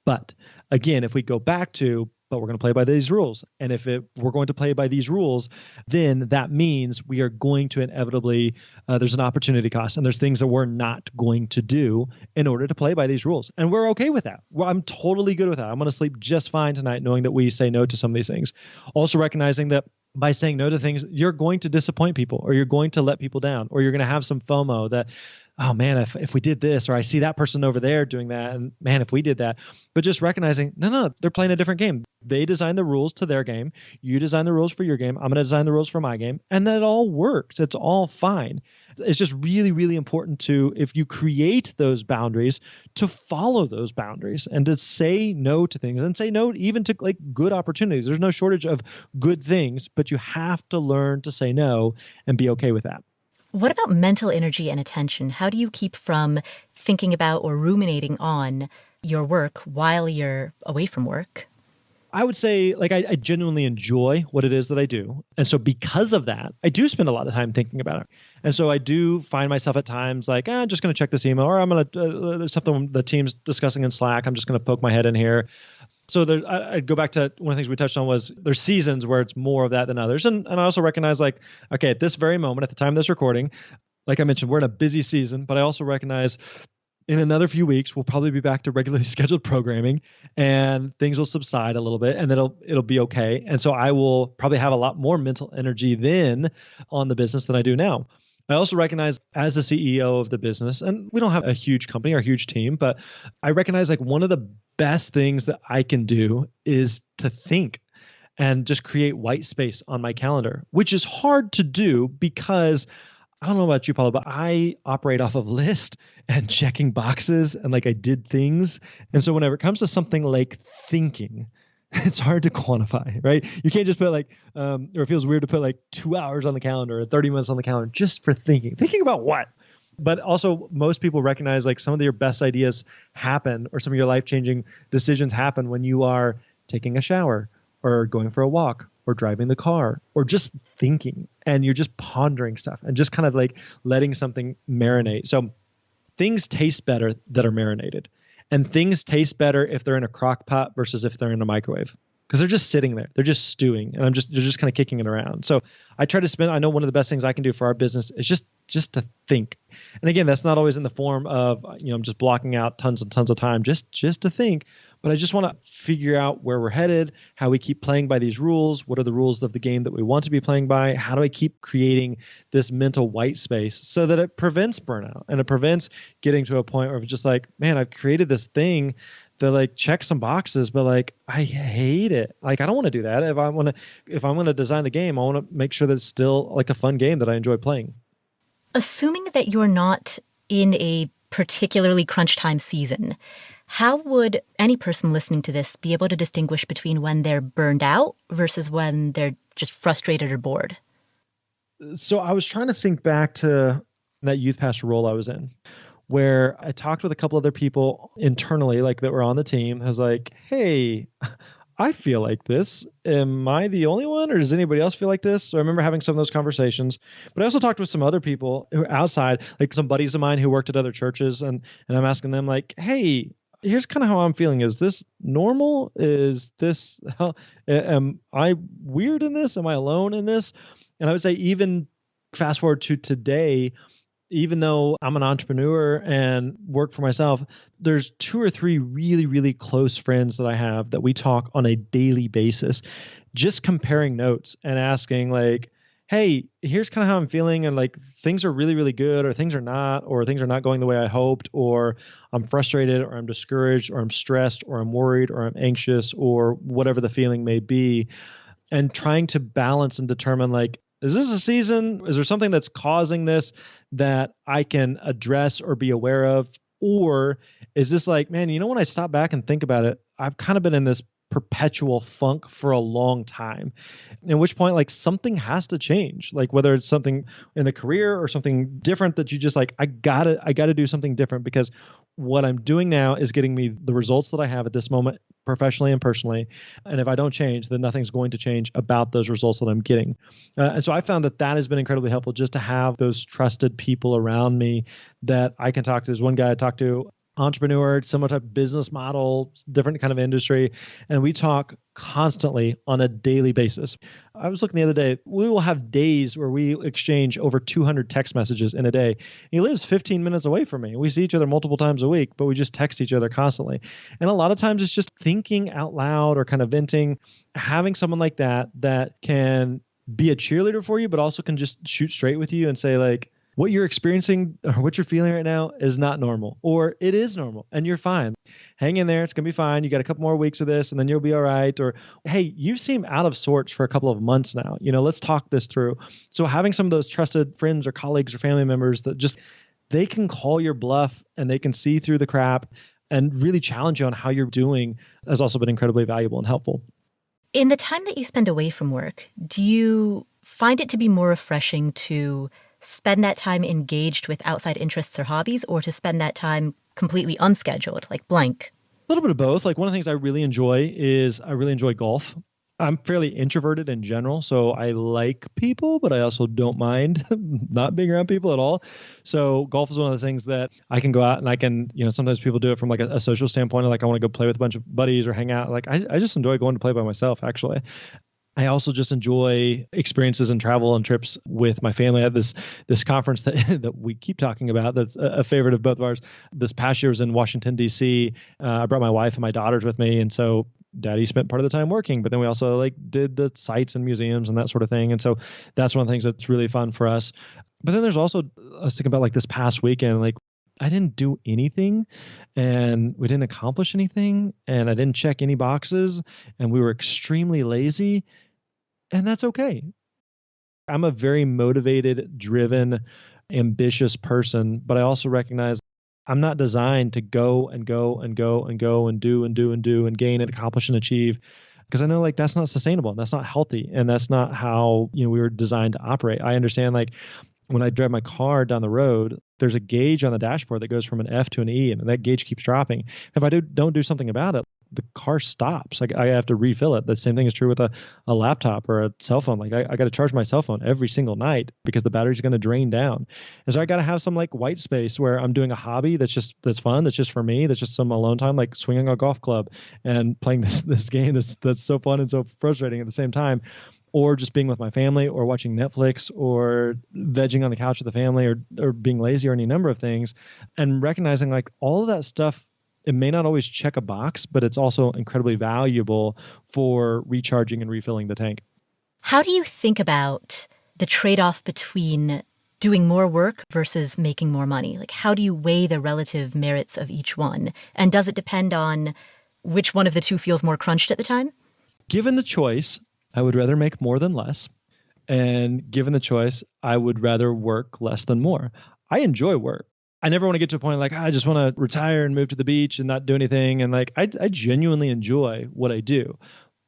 Speaker 2: But again, if we go back to, but we're going to play by these rules. And if we're going to play by these rules, then that means we are going to inevitably, there's an opportunity cost, and there's things that we're not going to do in order to play by these rules. And we're okay with that. Well, I'm totally good with that. I'm going to sleep just fine tonight knowing that we say no to some of these things. Also recognizing that by saying no to things, you're going to disappoint people, or you're going to let people down, or you're going to have some FOMO that, oh man, if we did this, or I see that person over there doing that, and man, if we did that. But just recognizing, no, they're playing a different game. They design the rules to their game. You design the rules for your game. I'm going to design the rules for my game. And that all works. It's all fine. It's just really, really important to, if you create those boundaries, to follow those boundaries and to say no to things, and say no even to, like, good opportunities. There's no shortage of good things, but you have to learn to say no and be okay with that.
Speaker 1: What about mental energy and attention? How do you keep from thinking about or ruminating on your work while you're away from work?
Speaker 2: I would say, like, I genuinely enjoy what it is that I do. And so because of that, I do spend a lot of time thinking about it. And so I do find myself at times like, I'm just going to check this email, or I'm going to, there's something the team's discussing in Slack. I'm just going to poke my head in here. So I'd go back to one of the things we touched on was there's seasons where it's more of that than others. And I also recognize, like, okay, at this very moment, at the time of this recording, like I mentioned, we're in a busy season, but I also recognize in another few weeks, we'll probably be back to regularly scheduled programming, and things will subside a little bit, and then it'll be okay. And so I will probably have a lot more mental energy then on the business than I do now. I also recognize, as a CEO of the business, and we don't have a huge company or a huge team, but I recognize, like, one of the best things that I can do is to think and just create white space on my calendar, which is hard to do because I don't know about you, Paula, but I operate off of list and checking boxes, and, like, I did things. And so whenever it comes to something like thinking, it's hard to quantify, right? You can't just put, like, or it feels weird to put, like, 2 hours on the calendar or 30 minutes on the calendar just for thinking. Thinking about what? But also, most people recognize, like, some of your best ideas happen, or some of your life-changing decisions happen when you are taking a shower, or going for a walk, or driving the car, or just thinking, and you're just pondering stuff and just kind of, like, letting something marinate. So things taste better that are marinated. And things taste better if they're in a crock pot versus if they're in a microwave, because they're just sitting there. They're just stewing, and you're just kind of kicking it around. So I try to I know one of the best things I can do for our business is just to think. And again, that's not always in the form of, I'm just blocking out tons and tons of time just to think. but I just want to figure out where we're headed, how we keep playing by these rules. What are the rules of the game that we want to be playing by? How do I keep creating this mental white space so that it prevents burnout and it prevents getting to a point where it's just like, man, I've created this thing that like checks some boxes, but like I hate it. Like I don't want to do that. If I'm going to design the game, I want to make sure that it's still like a fun game that I enjoy playing.
Speaker 1: Assuming that you're not in a particularly crunch time season, how would any person listening to this be able to distinguish between when they're burned out versus when they're just frustrated or bored?
Speaker 2: So I was trying to think back to that youth pastor role I was in, where I talked with a couple other people internally, like that were on the team. I was like, hey, I feel like this. Am I the only one, or does anybody else feel like this? So I remember having some of those conversations. But I also talked with some other people who are outside, like some buddies of mine who worked at other churches, and I'm asking them like, hey, here's kind of how I'm feeling. Is this normal? Is this how am I weird in this? Am I alone in this? And I would say even fast forward to today, even though I'm an entrepreneur and work for myself, there's 2 or 3 really, really close friends that I have that we talk on a daily basis, just comparing notes and asking like, hey, here's kind of how I'm feeling. And like things are really, really good, or things are not going the way I hoped, or I'm frustrated, or I'm discouraged, or I'm stressed, or I'm worried, or I'm anxious, or whatever the feeling may be. And trying to balance and determine like, is this a season? Is there something that's causing this that I can address or be aware of? Or is this like, man, when I stop back and think about it, I've kind of been in this perpetual funk for a long time, at which point like something has to change, like whether it's something in the career or something different that you just like, I gotta do something different, because what I'm doing now is getting me the results that I have at this moment professionally and personally. And if I don't change, then nothing's going to change about those results that I'm getting. And so I found that has been incredibly helpful, just to have those trusted people around me that I can talk to. There's one guy I talked to, entrepreneur, similar type of business model, different kind of industry. And we talk constantly on a daily basis. I was looking the other day, we will have days where we exchange over 200 text messages in a day. He lives 15 minutes away from me. We see each other multiple times a week, but we just text each other constantly. And a lot of times it's just thinking out loud or kind of venting, having someone like that can be a cheerleader for you, but also can just shoot straight with you and say like, what you're experiencing or what you're feeling right now is not normal, or it is normal and you're fine. Hang in there. It's going to be fine. You got a couple more weeks of this and then you'll be all right. Or, hey, you seem out of sorts for a couple of months now. Let's talk this through. So having some of those trusted friends or colleagues or family members that just, they can call your bluff and they can see through the crap and really challenge you on how you're doing has also been incredibly valuable and helpful.
Speaker 1: In the time that you spend away from work, do you find it to be more refreshing to spend that time engaged with outside interests or hobbies, or to spend that time completely unscheduled, like blank?
Speaker 2: A little bit of both. Like one of the things I really enjoy is I really enjoy golf. I'm fairly introverted in general, so I like people, but I also don't mind not being around people at all. So golf is one of those things that I can go out and I can, sometimes people do it from like a social standpoint, like I want to go play with a bunch of buddies or hang out. Like I just enjoy going to play by myself, actually. I also just enjoy experiences and travel and trips with my family. I had this conference that we keep talking about that's a favorite of both of ours. This past year was in Washington, D.C. I brought my wife and my daughters with me. And so Daddy spent part of the time working, but then we also like did the sites and museums and that sort of thing. And so that's one of the things that's really fun for us. But then there's also, I was thinking about like this past weekend, like I didn't do anything and we didn't accomplish anything and I didn't check any boxes and we were extremely lazy. And that's okay. I'm a very motivated, driven, ambitious person, but I also recognize I'm not designed to go and go and go and go and do and do and do and gain and accomplish and achieve, because I know like that's not sustainable and that's not healthy and that's not how we were designed to operate. I understand like when I drive my car down the road, there's a gauge on the dashboard that goes from an F to an E, and that gauge keeps dropping. If I don't do something about it, the car stops. I have to refill it. The same thing is true with a laptop or a cell phone. Like I got to charge my cell phone every single night because the battery's going to drain down. And so I got to have some like white space where I'm doing a hobby that's fun, that's just for me, that's just some alone time, like swinging a golf club and playing this game that's so fun and so frustrating at the same time. Or just being with my family or watching Netflix or vegging on the couch with the family or being lazy or any number of things, and recognizing like all of that stuff it may not always check a box, but it's also incredibly valuable for recharging and refilling the tank.
Speaker 1: How do you think about the trade-off between doing more work versus making more money? Like, how do you weigh the relative merits of each one? And does it depend on which one of the two feels more crunched at the time?
Speaker 2: Given the choice, I would rather make more than less. And given the choice, I would rather work less than more. I enjoy work. I never want to get to a point like, I just want to retire and move to the beach and not do anything. And like, I genuinely enjoy what I do.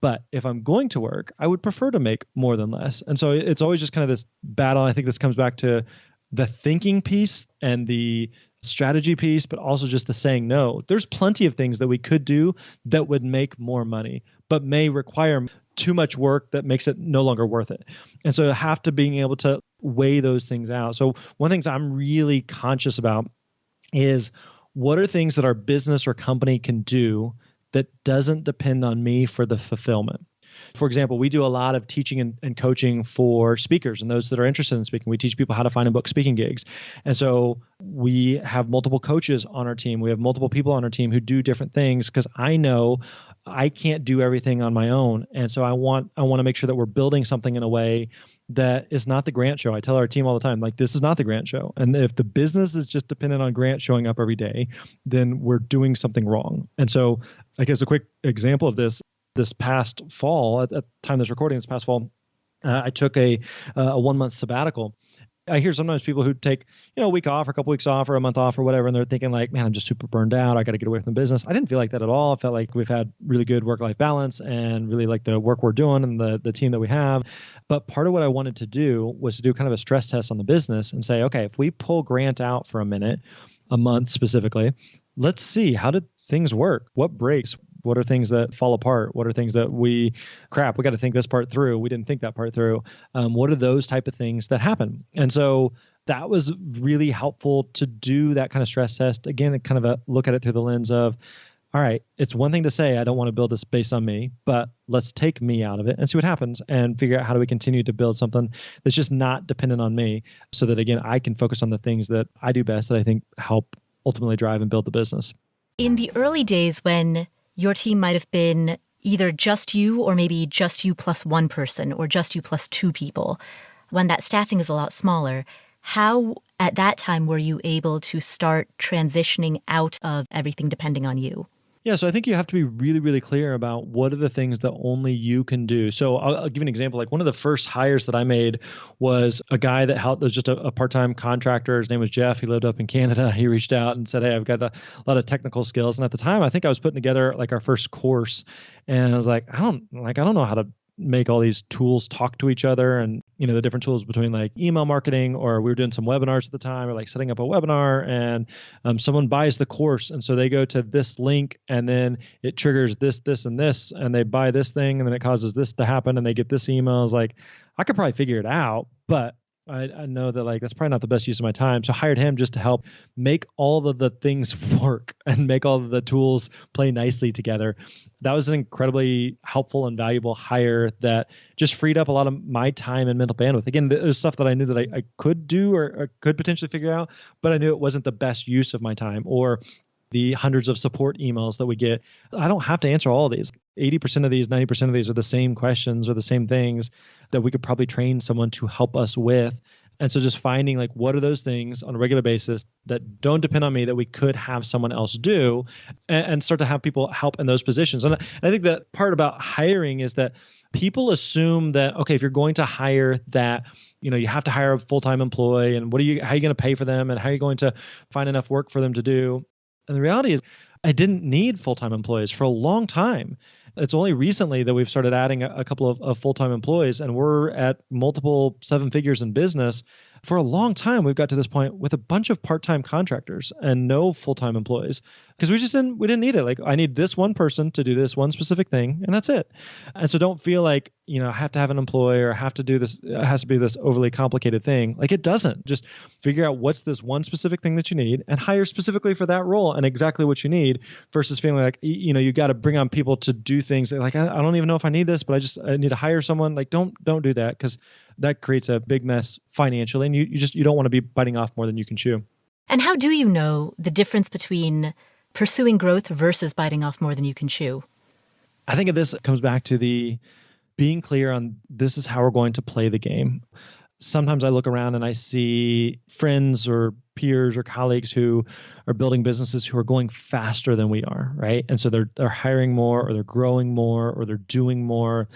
Speaker 2: But if I'm going to work, I would prefer to make more than less. And so it's always just kind of this battle. I think this comes back to the thinking piece and the strategy piece, but also just the saying no. There's plenty of things that we could do that would make more money, but may require too much work that makes it no longer worth it. And so you have to being able to weigh those things out. So one of the things I'm really conscious about is what are things that our business or company can do that doesn't depend on me for the fulfillment. For example, we do a lot of teaching and coaching for speakers and those that are interested in speaking. We teach people how to find and book speaking gigs. And so we have multiple coaches on our team. We have multiple people on our team who do different things because I know I can't do everything on my own. And so I want to make sure that we're building something in a way that is not the Grant show. I tell our team all the time, like, this is not the Grant show. And if the business is just dependent on Grant showing up every day, then we're doing something wrong. And so I guess a quick example of this past fall, at the time of this recording, this past fall, I took a 1-month sabbatical. I hear sometimes people who take, a week off or a couple weeks off or a month off or whatever, and they're thinking like, man, I'm just super burned out. I got to get away from the business. I didn't feel like that at all. I felt like we've had really good work-life balance and really like the work we're doing and the team that we have. But part of what I wanted to do was to do kind of a stress test on the business and say, okay, if we pull Grant out for a month specifically, let's see, how did things work? What breaks? What are things that fall apart? What are things that we got to think this part through. We didn't think that part through. What are those type of things that happen? And so that was really helpful to do that kind of stress test. Again, kind of look at it through the lens of, all right, it's one thing to say, I don't want to build this based on me, but let's take me out of it and see what happens and figure out how do we continue to build something that's just not dependent on me so that, again, I can focus on the things that I do best that I think help ultimately drive and build the business.
Speaker 1: In the early days when your team might have been either just you or maybe just you plus one person or just you plus two people, when that staffing is a lot smaller, how at that time were you able to start transitioning out of everything depending on you?
Speaker 2: Yeah, so I think you have to be really, really clear about what are the things that only you can do. So I'll give you an example. Like one of the first hires that I made was a guy that helped, was just a part-time contractor. His name was Jeff. He lived up in Canada. He reached out and said, hey, I've got a lot of technical skills. And at the time, I think I was putting together like our first course. And I was like, I don't know how to make all these tools talk to each other and, the different tools between like email marketing, or we were doing some webinars at the time, or like setting up a webinar and someone buys the course. And so they go to this link and then it triggers this, and this, and they buy this thing and then it causes this to happen and they get this email. I was like, I could probably figure it out, but I know that like that's probably not the best use of my time. So I hired him just to help make all of the things work and make all of the tools play nicely together. That was an incredibly helpful and valuable hire that just freed up a lot of my time and mental bandwidth. Again, there's stuff that I knew that I could do or could potentially figure out, but I knew it wasn't the best use of my time. Or the hundreds of support emails that we get. I don't have to answer all of these. 80% of these, 90% of these are the same questions or the same things that we could probably train someone to help us with. And so just finding like, what are those things on a regular basis that don't depend on me that we could have someone else do and start to have people help in those positions. And I think that part about hiring is that people assume that, okay, if you're going to hire that, you have to hire a full-time employee and how are you going to pay for them and how are you going to find enough work for them to do? And the reality is I didn't need full-time employees for a long time. It's only recently that we've started adding a couple of full-time employees, and we're at multiple seven figures in business. For a long time, we've got to this point with a bunch of part-time contractors and no full-time employees because we didn't need it. Like, I need this one person to do this one specific thing, and that's it. And so don't feel like, I have to have an employee or have to do this. It has to be this overly complicated thing. Like, it doesn't. Just figure out what's this one specific thing that you need and hire specifically for that role and exactly what you need versus feeling like, you got to bring on people to do things like, I don't even know if I need this, but I need to hire someone. Like, don't do that because that creates a big mess financially, and you don't want to be biting off more than you can chew.
Speaker 1: And how do you know the difference between pursuing growth versus biting off more than you can chew?
Speaker 2: I think this comes back to the being clear on this is how we're going to play the game. Sometimes I look around and I see friends or peers or colleagues who are building businesses who are going faster than we are, right? And so they're hiring more, or they're growing more, or they're doing more.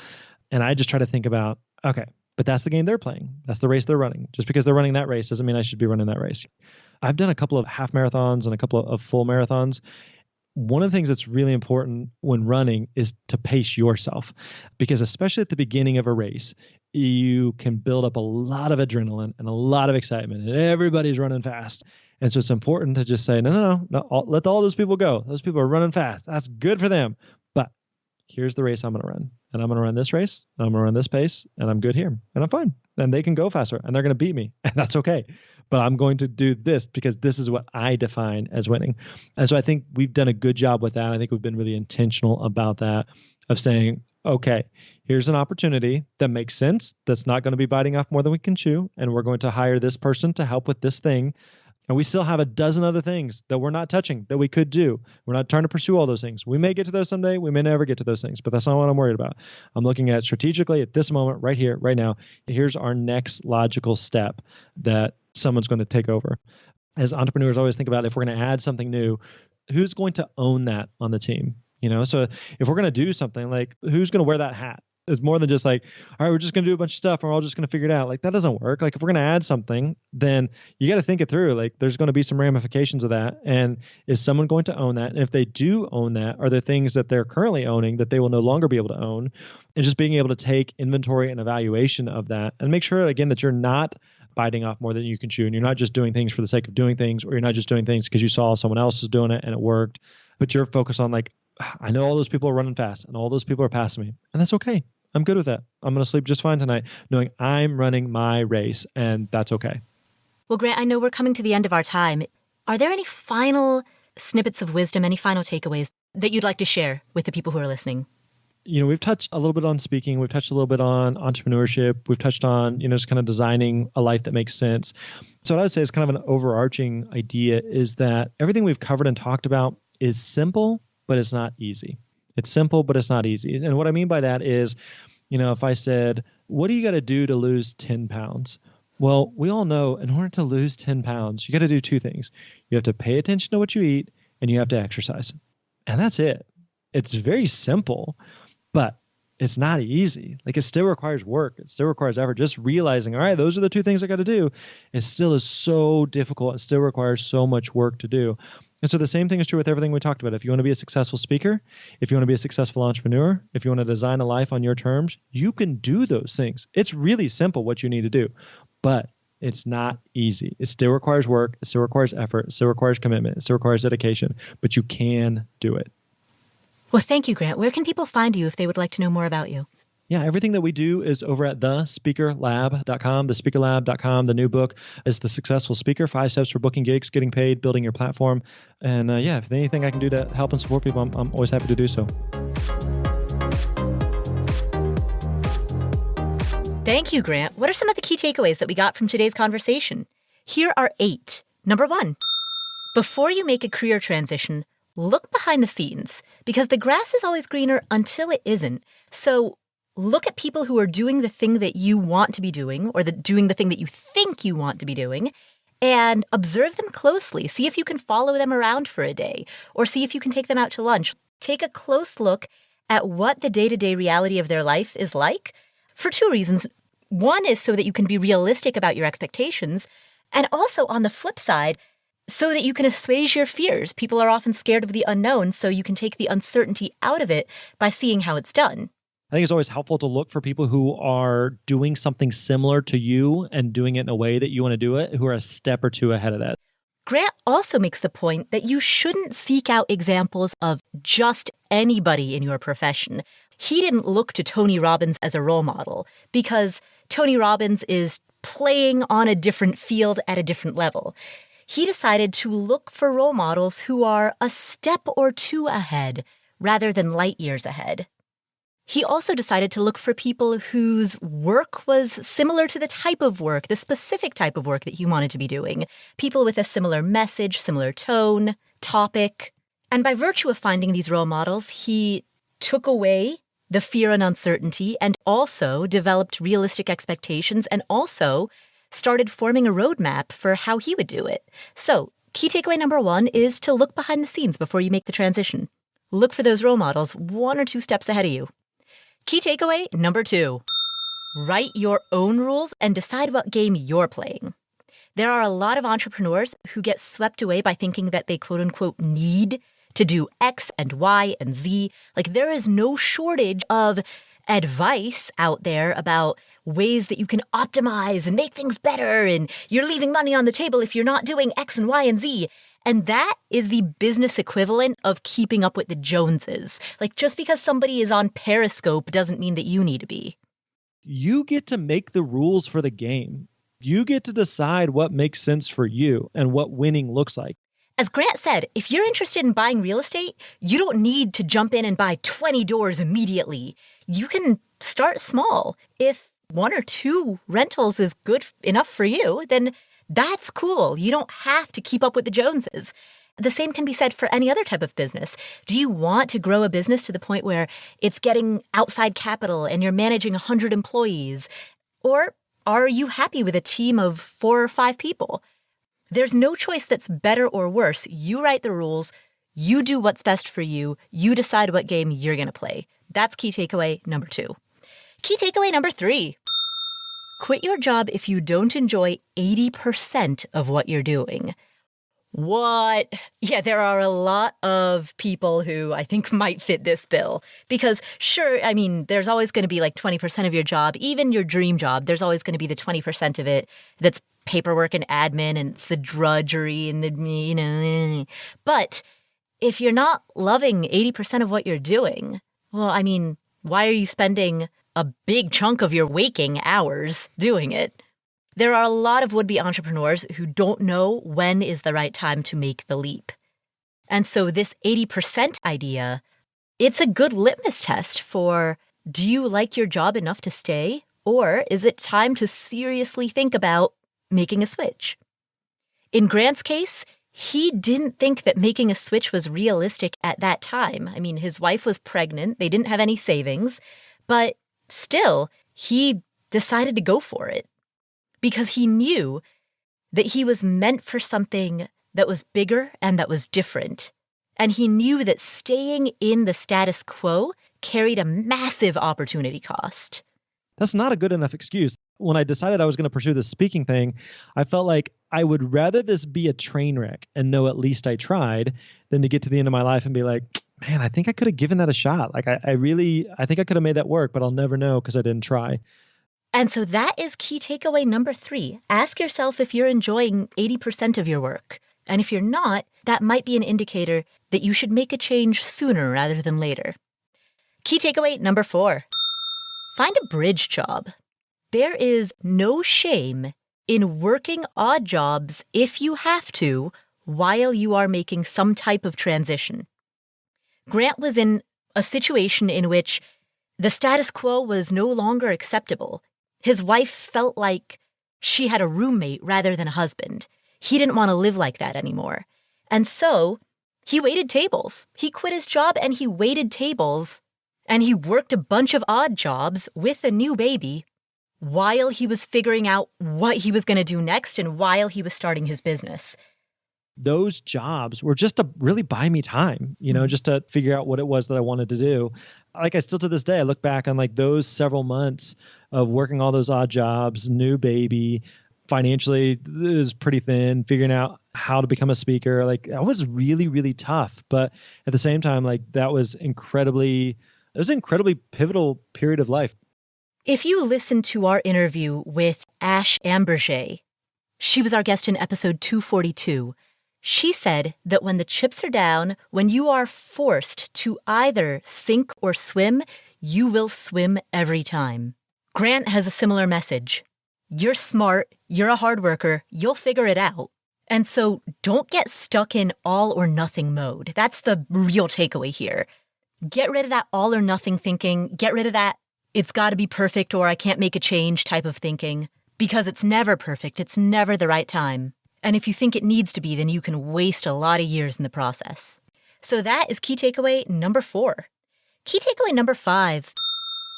Speaker 2: And I just try to think about, okay, but that's the game they're playing. That's the race they're running. Just because they're running that race doesn't mean I should be running that race. I've done a couple of half marathons and a couple of full marathons. One of the things that's really important when running is to pace yourself, because especially at the beginning of a race, you can build up a lot of adrenaline and a lot of excitement, and everybody's running fast. And so it's important to just say, no, let all those people go. Those people are running fast. That's good for them. But here's the race I'm going to run. And I'm going to run this race, and I'm going to run this pace, and I'm good here, and I'm fine. And they can go faster, and they're going to beat me, and that's okay. But I'm going to do this because this is what I define as winning. And so I think we've done a good job with that. I think we've been really intentional about that, of saying, okay, here's an opportunity that makes sense, that's not going to be biting off more than we can chew, and we're going to hire this person to help with this thing. And we still have a dozen other things that we're not touching that we could do. We're not trying to pursue all those things. We may get to those someday. We may never get to those things, but that's not what I'm worried about. I'm looking at strategically at this moment, right here, right now. Here's our next logical step that someone's going to take over. As entrepreneurs always think about, if we're going to add something new, who's going to own that on the team? So if we're going to do something, like, who's going to wear that hat? It's more than just like, all right, we're just going to do a bunch of stuff and we're all just going to figure it out. Like, that doesn't work. Like, if we're going to add something, then you got to think it through. Like, there's going to be some ramifications of that. And is someone going to own that? And if they do own that, are there things that they're currently owning that they will no longer be able to own? And just being able to take inventory and evaluation of that, and make sure, again, that you're not biting off more than you can chew. And you're not just doing things for the sake of doing things, or you're not just doing things because you saw someone else is doing it and it worked, but you're focused on, like, I know all those people are running fast and all those people are passing me, and that's okay. I'm good with that. I'm going to sleep just fine tonight, knowing I'm running my race, and that's okay.
Speaker 1: Well, Grant, I know we're coming to the end of our time. Are there any final snippets of wisdom, any final takeaways that you'd like to share with the people who are listening?
Speaker 2: We've touched a little bit on speaking. We've touched a little bit on entrepreneurship. We've touched on, just kind of designing a life that makes sense. So what I would say is kind of an overarching idea is that everything we've covered and talked about is simple, but it's not easy. It's simple, but it's not easy. And what I mean by that is, if I said, what do you got to do to lose 10 pounds? Well, we all know in order to lose 10 pounds, you got to do two things. You have to pay attention to what you eat, and you have to exercise. And that's it. It's very simple, but it's not easy. Like, it still requires work. It still requires effort. Just realizing, all right, those are the two things I got to do. It still is so difficult. It still requires so much work to do. And so the same thing is true with everything we talked about. If you want to be a successful speaker, if you want to be a successful entrepreneur, if you want to design a life on your terms, you can do those things. It's really simple what you need to do, but it's not easy. It still requires work. It still requires effort. It still requires commitment. It still requires dedication, but you can do it.
Speaker 1: Well, thank you, Grant. Where can people find you if they would like to know more about you?
Speaker 2: Yeah, everything that we do is over at thespeakerlab.com, thespeakerlab.com. The new book is The Successful Speaker, 5 Steps for Booking Gigs, Getting Paid, Building Your Platform. And if there's anything I can do to help and support people, I'm always happy to do so.
Speaker 1: Thank you, Grant. What are some of the key takeaways that we got from today's conversation? Here are 8. Number 1, before you make a career transition, look behind the scenes, because the grass is always greener until it isn't. So look at people who are doing the thing that you want to be doing, or doing the thing that you think you want to be doing, and observe them closely. See if you can follow them around for a day, or see if you can take them out to lunch. Take a close look at what the day-to-day reality of their life is like, for 2 reasons. One is so that you can be realistic about your expectations, and also on the flip side, so that you can assuage your fears. People are often scared of the unknown, so you can take the uncertainty out of it by seeing how it's done.
Speaker 2: I think it's always helpful to look for people who are doing something similar to you and doing it in a way that you want to do it, who are a step or two ahead of that.
Speaker 1: Grant also makes the point that you shouldn't seek out examples of just anybody in your profession. He didn't look to Tony Robbins as a role model because Tony Robbins is playing on a different field at a different level. He decided to look for role models who are a step or two ahead rather than light years ahead. He also decided to look for people whose work was similar to the type of work, the specific type of work that he wanted to be doing. People with a similar message, similar tone, topic. And by virtue of finding these role models, he took away the fear and uncertainty and also developed realistic expectations and also started forming a roadmap for how he would do it. So key takeaway number 1 is to look behind the scenes before you make the transition. Look for those role models 1 or 2 steps ahead of you. Key takeaway number 2, write your own rules and decide what game you're playing. There are a lot of entrepreneurs who get swept away by thinking that they quote unquote need to do X and Y and Z. Like there is no shortage of advice out there about ways that you can optimize and make things better, and you're leaving money on the table if you're not doing X and Y and Z. And that is the business equivalent of keeping up with the Joneses. Like just because somebody is on Periscope doesn't mean that you need to be.
Speaker 2: You get to make the rules for the game. You get to decide what makes sense for you and what winning looks like.
Speaker 1: As Grant said, if you're interested in buying real estate, you don't need to jump in and buy 20 doors immediately. You can start small. If 1 or 2 rentals is good enough for you, then that's cool. You don't have to keep up with the Joneses. The same can be said for any other type of business. Do you want to grow a business to the point where it's getting outside capital and you're managing 100 employees? Or are you happy with a team of 4 or 5 people? There's no choice that's better or worse. You write the rules, you do what's best for you, you decide what game you're going to play. That's key takeaway number 2. Key takeaway number 3. Quit your job if you don't enjoy 80% of what you're doing. What? Yeah, there are a lot of people who I think might fit this bill. Because sure, I mean, there's always going to be like 20% of your job, even your dream job, there's always going to be the 20% of it that's paperwork and admin and it's the drudgery and the, But if you're not loving 80% of what you're doing, well, I mean, why are you spending a big chunk of your waking hours doing it? There are a lot of would-be entrepreneurs who don't know when is the right time to make the leap. And so this 80% idea, it's a good litmus test for, do you like your job enough to stay? Or is it time to seriously think about making a switch? In Grant's case, he didn't think that making a switch was realistic at that time. I mean, his wife was pregnant, they didn't have any savings, but still, he decided to go for it because he knew that he was meant for something that was bigger and that was different. And he knew that staying in the status quo carried a massive opportunity cost.
Speaker 2: That's not a good enough excuse. When I decided I was going to pursue this speaking thing, I felt like I would rather this be a train wreck and know at least I tried than to get to the end of my life and be like, man, I think I could have given that a shot. Like I think I could have made that work, but I'll never know because I didn't try.
Speaker 1: And so that is key takeaway number 3. Ask yourself if you're enjoying 80% of your work. And if you're not, that might be an indicator that you should make a change sooner rather than later. Key takeaway number 4. Find a bridge job. There is no shame in working odd jobs if you have to while you are making some type of transition. Grant was in a situation in which the status quo was no longer acceptable. His wife felt like she had a roommate rather than a husband. He didn't want to live like that anymore. And so he waited tables. He quit his job and he waited tables. And he worked a bunch of odd jobs with a new baby while he was figuring out what he was going to do next and while he was starting his business.
Speaker 2: Those jobs were just to really buy me time, just to figure out what it was that I wanted to do. Like I still to this day, I look back on like those several months of working all those odd jobs, new baby, financially it was pretty thin, figuring out how to become a speaker. Like that was really, really tough. But at the same time, like it was an incredibly pivotal period of life.
Speaker 1: If you listen to our interview with Ash Amberger, she was our guest in episode 242. She said that when the chips are down, when you are forced to either sink or swim, you will swim every time. Grant has a similar message. You're smart, you're a hard worker, you'll figure it out. And so don't get stuck in all or nothing mode. That's the real takeaway here. Get rid of that all or nothing thinking. Get rid of that it's got to be perfect or I can't make a change type of thinking. Because it's never perfect. It's never the right time. And if you think it needs to be, then you can waste a lot of years in the process. So that is key takeaway number 4. Key takeaway number 5.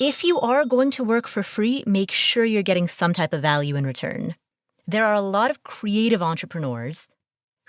Speaker 1: If you are going to work for free, make sure you're getting some type of value in return. There are a lot of creative entrepreneurs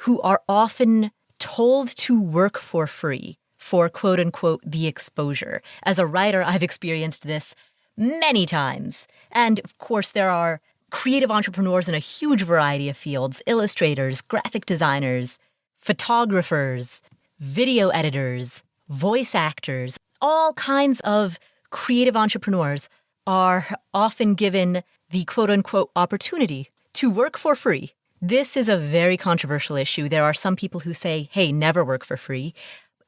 Speaker 1: who are often told to work for free for quote unquote the exposure. As a writer, I've experienced this many times. And of course, there are creative entrepreneurs in a huge variety of fields: illustrators, graphic designers, photographers, video editors, voice actors. All kinds of creative entrepreneurs are often given the quote unquote opportunity to work for free. This is a very controversial issue. There are some people who say, hey, never work for free.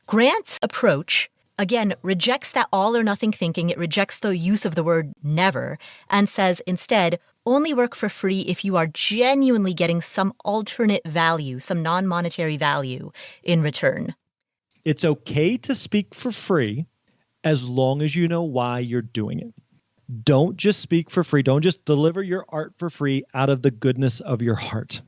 Speaker 1: Grant's approach, again, rejects that all or nothing thinking. It rejects the use of the word never and says instead, only work for free if you are genuinely getting some alternate value, some non-monetary value in return.
Speaker 2: It's okay to speak for free as long as you know why you're doing it. Don't just speak for free. Don't just deliver your art for free out of the goodness of your heart.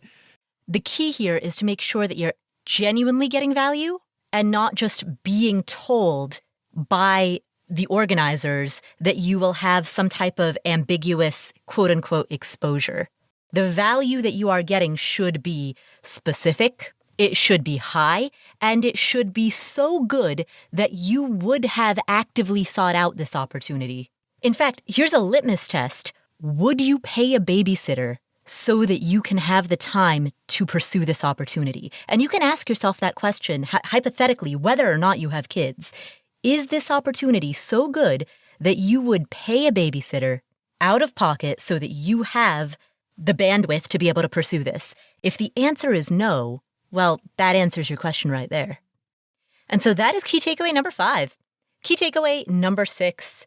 Speaker 1: The key here is to make sure that you're genuinely getting value and not just being told by the organizers that you will have some type of ambiguous, quote unquote, exposure. The value that you are getting should be specific, it should be high, and it should be so good that you would have actively sought out this opportunity. In fact, here's a litmus test. Would you pay a babysitter so that you can have the time to pursue this opportunity? And you can ask yourself that question, hypothetically, whether or not you have kids. Is this opportunity so good that you would pay a babysitter out of pocket so that you have the bandwidth to be able to pursue this? If the answer is no, well, that answers your question right there. And so that is key takeaway number 5. Key takeaway number 6.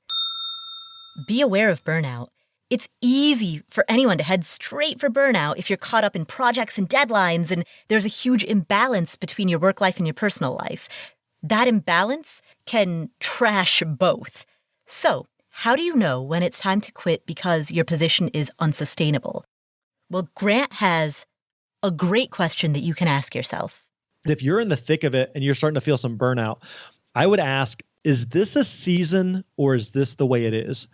Speaker 1: Be aware of burnout. It's easy for anyone to head straight for burnout if you're caught up in projects and deadlines and there's a huge imbalance between your work life and your personal life. That imbalance can trash both. So, how do you know when it's time to quit because your position is unsustainable? Well, Grant has a great question that you can ask yourself.
Speaker 2: If you're in the thick of it and you're starting to feel some burnout, I would ask, is this a season or is this the way it is?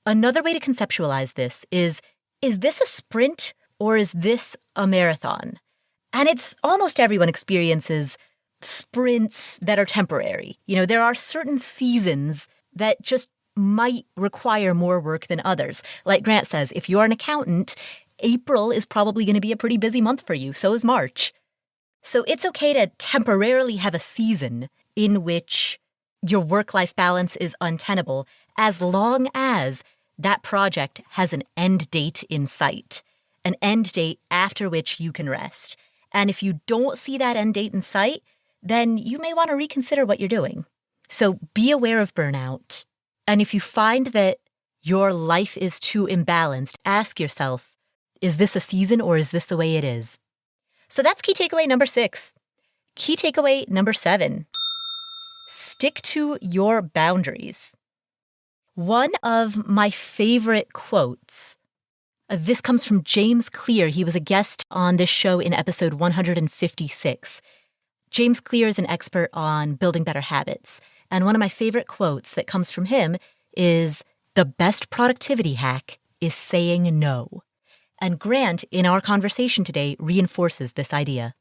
Speaker 1: Another way to conceptualize this is this a sprint or is this a marathon? And it's almost everyone experiences sprints that are temporary. You know, there are certain seasons that just might require more work than others. Like Grant says, if you're an accountant, April is probably going to be a pretty busy month for you. So is March. So it's okay to temporarily have a season in which your work-life balance is untenable as long as that project has an end date in sight, an end date after which you can rest. And if you don't see that end date in sight, then you may want to reconsider what you're doing. So be aware of burnout. And if you find that your life is too imbalanced, ask yourself, is this a season or is this the way it is? So that's key takeaway number 6. Key takeaway number 7. Stick to your boundaries. One of my favorite quotes, this comes from James Clear. He was a guest on this show in episode 156. James Clear is an expert on building better habits. And one of my favorite quotes that comes from him is, the best productivity hack is saying no. And Grant, in our conversation today, reinforces this idea.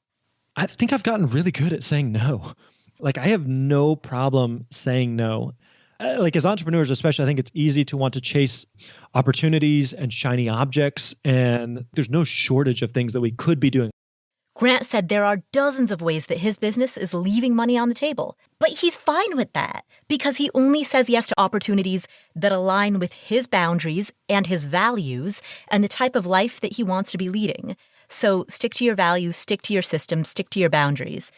Speaker 2: I think I've gotten really good at saying no. Like, I have no problem saying no. Like, as entrepreneurs, especially, I think it's easy to want to chase opportunities and shiny objects. And there's no shortage of things that we could be doing.
Speaker 1: Grant said there are dozens of ways that his business is leaving money on the table. But he's fine with that because he only says yes to opportunities that align with his boundaries and his values and the type of life that he wants to be leading. So stick to your values, stick to your system, stick to your boundaries.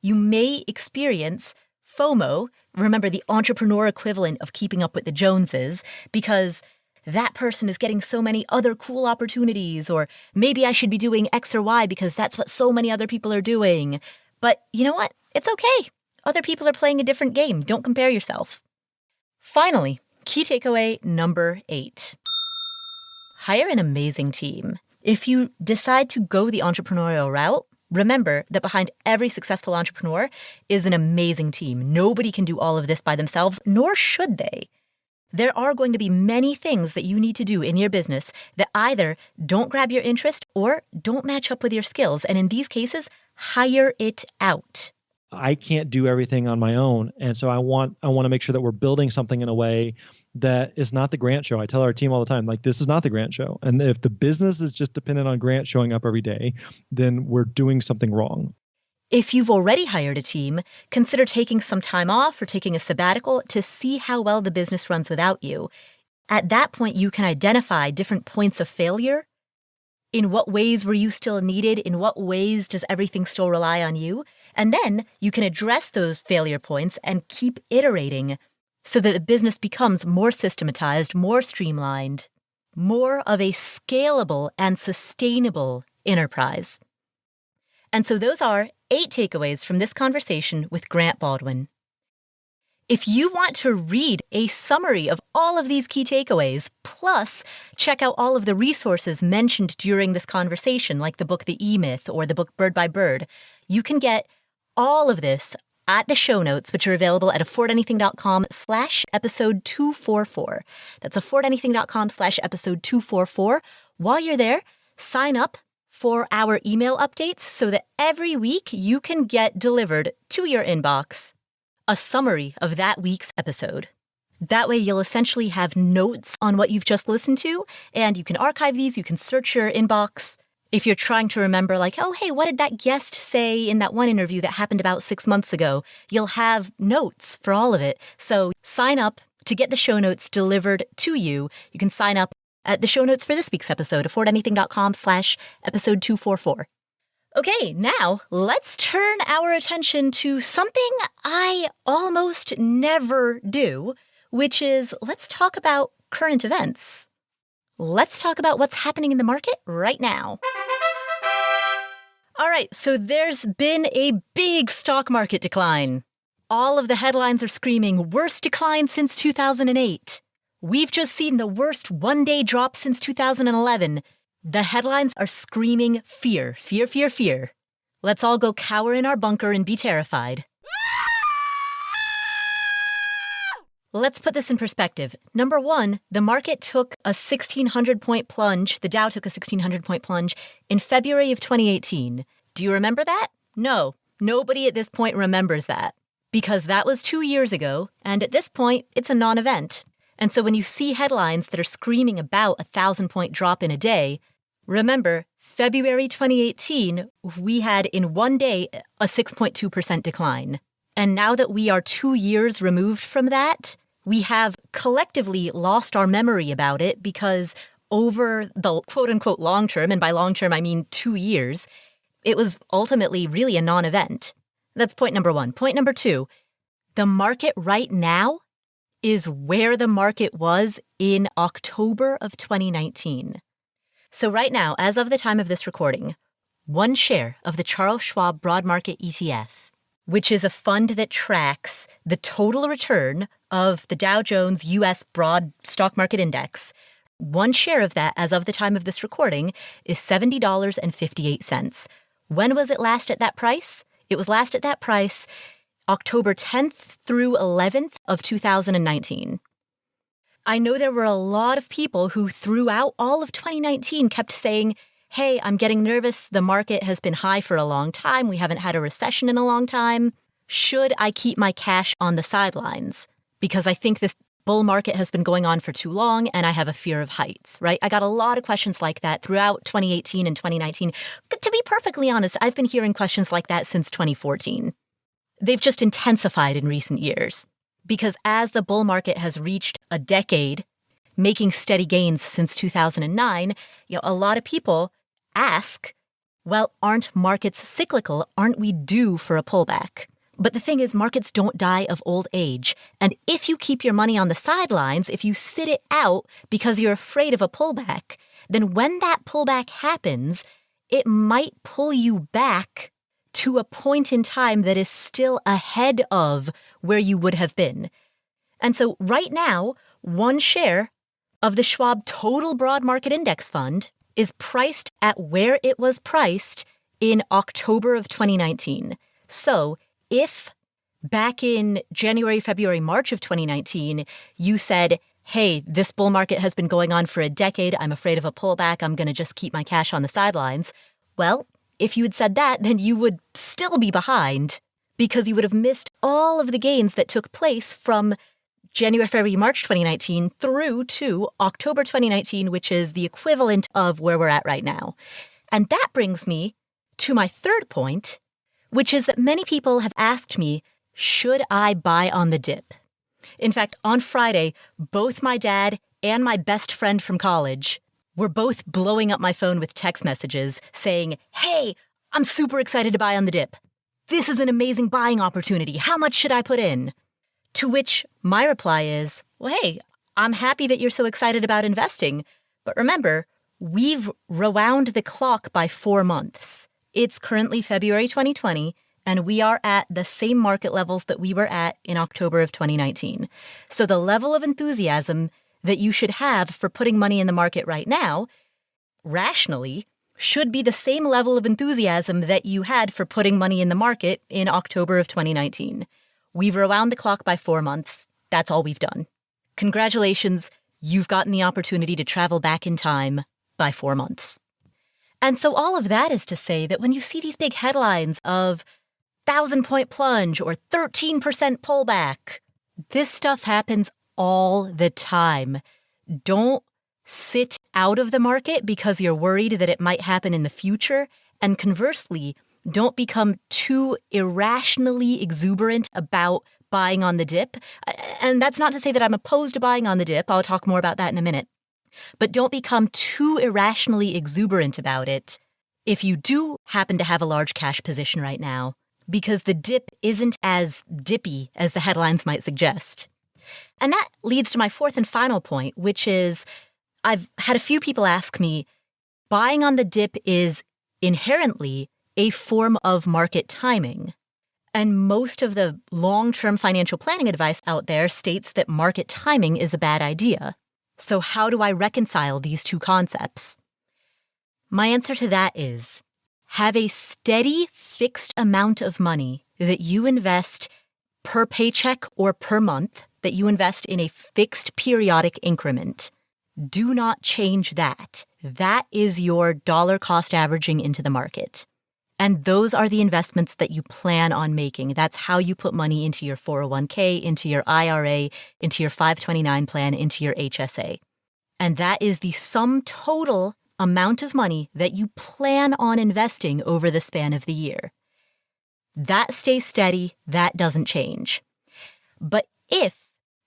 Speaker 1: You may experience FOMO, remember the entrepreneur equivalent of keeping up with the Joneses, because that person is getting so many other cool opportunities, or maybe I should be doing X or Y because that's what so many other people are doing. But you know what? It's okay. Other people are playing a different game. Don't compare yourself. Finally, key takeaway number 8. Hire an amazing team. If you decide to go the entrepreneurial route, Remember that behind every successful entrepreneur is an amazing team. Nobody can do all of this by themselves, nor should they. There are going to be many things that you need to do in your business that either don't grab your interest or don't match up with your skills. And in these cases, hire it out.
Speaker 2: I can't do everything on my own. And so I want to make sure that we're building something in a way that is not the Grant show. I tell our team all the time, like, this is not the Grant show. And if the business is just dependent on Grant showing up every day, then we're doing something wrong.
Speaker 1: If you've already hired a team, consider taking some time off or taking a sabbatical to see how well the business runs without you. At that point, you can identify different points of failure. In what ways were you still needed? In what ways does everything still rely on you? And then you can address those failure points and keep iterating so that the business becomes more systematized, more streamlined, more of a scalable and sustainable enterprise. And so those are 8 takeaways from this conversation with Grant Baldwin. If you want to read a summary of all of these key takeaways, plus check out all of the resources mentioned during this conversation, like the book The E-Myth or the book Bird by Bird, you can get all of this at the show notes, which are available at affordanything.com/episode 244. That's affordanything.com/episode 244. While you're there, sign up for our email updates so that every week you can get delivered to your inbox a summary of that week's episode. That way you'll essentially have notes on what you've just listened to, and you can archive these, you can search your inbox. If you're trying to remember, like, oh, hey, what did that guest say in that one interview that happened about 6 months ago? You'll have notes for all of it. So sign up to get the show notes delivered to you. You can sign up at the show notes for this week's episode, affordanything.com/episode 244. Okay, now let's turn our attention to something I almost never do, which is let's talk about current events. Let's talk about what's happening in the market right now. All right, so there's been a big stock market decline. All of the headlines are screaming, worst decline since 2008. We've just seen the worst one-day drop since 2011. The headlines are screaming fear, fear, fear, fear. Let's all go cower in our bunker and be terrified. Let's put this in perspective. Number one, the market took a 1,600-point plunge. The Dow took a 1,600-point plunge in February of 2018. Do you remember that? No, nobody at this point remembers that because that was 2 years ago, and at this point, it's a non-event. And so when you see headlines that are screaming about a 1,000-point drop in a day, remember, February 2018, we had in one day a 6.2% decline. And now that we are 2 years removed from that, we have collectively lost our memory about it because over the quote-unquote long term, and by long term I mean 2 years, it was ultimately really a non-event. That's point number one. Point number two, the market right now is where the market was in October of 2019. So right now, as of the time of this recording, one share of the Charles Schwab Broad Market ETF, which is a fund that tracks the total return of the Dow Jones U.S. Broad Stock Market Index, one share of that, as of the time of this recording, is $70.58. When was it last at that price? It was last at that price October 10th through 11th of 2019. I know there were a lot of people who throughout all of 2019 kept saying, hey, I'm getting nervous. The market has been high for a long time. We haven't had a recession in a long time. Should I keep my cash on the sidelines? Because I think this bull market has been going on for too long and I have a fear of heights, right? I got a lot of questions like that throughout 2018 and 2019. To be perfectly honest, I've been hearing questions like that since 2014. They've just intensified in recent years because as the bull market has reached a decade, making steady gains since 2009, a lot of people ask, well, aren't markets cyclical? Aren't we due for a pullback? But the thing is, markets don't die of old age. And if you keep your money on the sidelines, if you sit it out because you're afraid of a pullback, then when that pullback happens, it might pull you back to a point in time that is still ahead of where you would have been. And so right now, one share of the Schwab Total Broad Market Index Fund is priced at where it was priced in October of 2019. So if back in January, February, March of 2019, you said, hey, this bull market has been going on for a decade. I'm afraid of a pullback. I'm going to just keep my cash on the sidelines. Well, if you had said that, then you would still be behind because you would have missed all of the gains that took place from January, February, March 2019 through to October 2019, which is the equivalent of where we're at right now. And that brings me to my third point, which is that many people have asked me, should I buy on the dip? In fact, on Friday, both my dad and my best friend from college were both blowing up my phone with text messages saying, hey, I'm super excited to buy on the dip. This is an amazing buying opportunity. How much should I put in? To which my reply is, well, hey, I'm happy that you're so excited about investing. But remember, we've rewound the clock by 4 months. It's currently February 2020. And we are at the same market levels that we were at in October of 2019. So the level of enthusiasm that you should have for putting money in the market right now, rationally, should be the same level of enthusiasm that you had for putting money in the market in October of 2019. We've rewound the clock by 4 months. That's all we've done. Congratulations, you've gotten the opportunity to travel back in time by 4 months. And so all of that is to say that when you see these big headlines of 1,000-point plunge or 13% pullback. This stuff happens all the time. Don't sit out of the market because you're worried that it might happen in the future. And conversely, don't become too irrationally exuberant about buying on the dip. And that's not to say that I'm opposed to buying on the dip. I'll talk more about that in a minute. But don't become too irrationally exuberant about it if you do happen to have a large cash position right now, because the dip isn't as dippy as the headlines might suggest. And that leads to my fourth and final point, which is I've had a few people ask me, buying on the dip is inherently a form of market timing. And most of the long-term financial planning advice out there states that market timing is a bad idea. So how do I reconcile these two concepts? My answer to that is, have a steady, fixed amount of money that you invest per paycheck or per month, that you invest in a fixed periodic increment. Do not change that. That is your dollar cost averaging into the market. And those are the investments that you plan on making. That's how you put money into your 401k, into your IRA, into your 529 plan, into your HSA. And that is the sum total amount of money that you plan on investing over the span of the year. That stays steady, that doesn't change. But if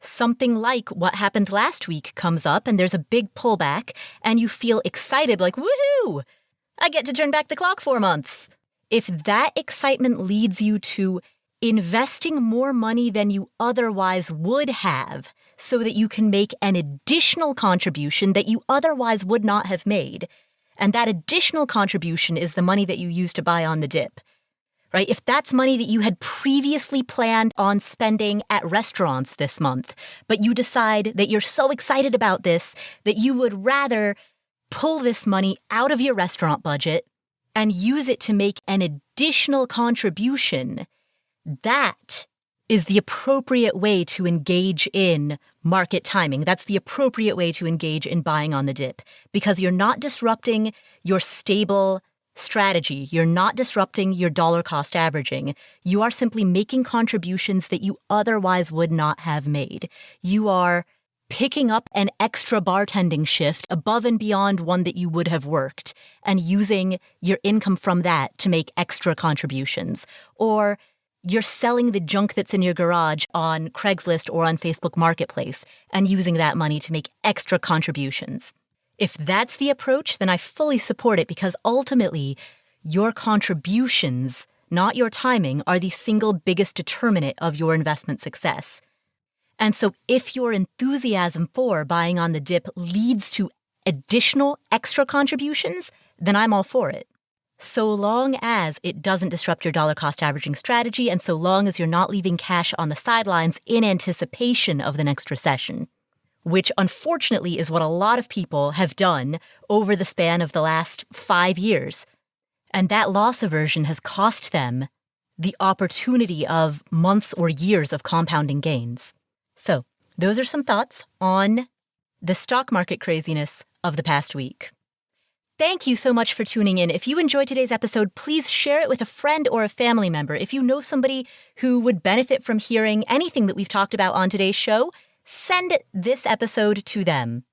Speaker 1: something like what happened last week comes up and there's a big pullback and you feel excited like, woohoo, I get to turn back the clock 4 months. If that excitement leads you to investing more money than you otherwise would have so that you can make an additional contribution that you otherwise would not have made, and that additional contribution is the money that you use to buy on the dip, right? If that's money that you had previously planned on spending at restaurants this month, but you decide that you're so excited about this that you would rather pull this money out of your restaurant budget and use it to make an additional contribution, that is the appropriate way to engage in market timing. That's the appropriate way to engage in buying on the dip, because you're not disrupting your stable strategy. You're not disrupting your dollar cost averaging. You are simply making contributions that you otherwise would not have made. You are picking up an extra bartending shift above and beyond one that you would have worked and using your income from that to make extra contributions. Or you're selling the junk that's in your garage on Craigslist or on Facebook Marketplace and using that money to make extra contributions. If that's the approach, then I fully support it, because ultimately your contributions, not your timing, are the single biggest determinant of your investment success. And so if your enthusiasm for buying on the dip leads to additional extra contributions, then I'm all for it. So long as it doesn't disrupt your dollar cost averaging strategy, and so long as you're not leaving cash on the sidelines in anticipation of the next recession, which unfortunately is what a lot of people have done over the span of the last 5 years. And that loss aversion has cost them the opportunity of months or years of compounding gains. So those are some thoughts on the stock market craziness of the past week. Thank you so much for tuning in. If you enjoyed today's episode, please share it with a friend or a family member. If you know somebody who would benefit from hearing anything that we've talked about on today's show, send this episode to them.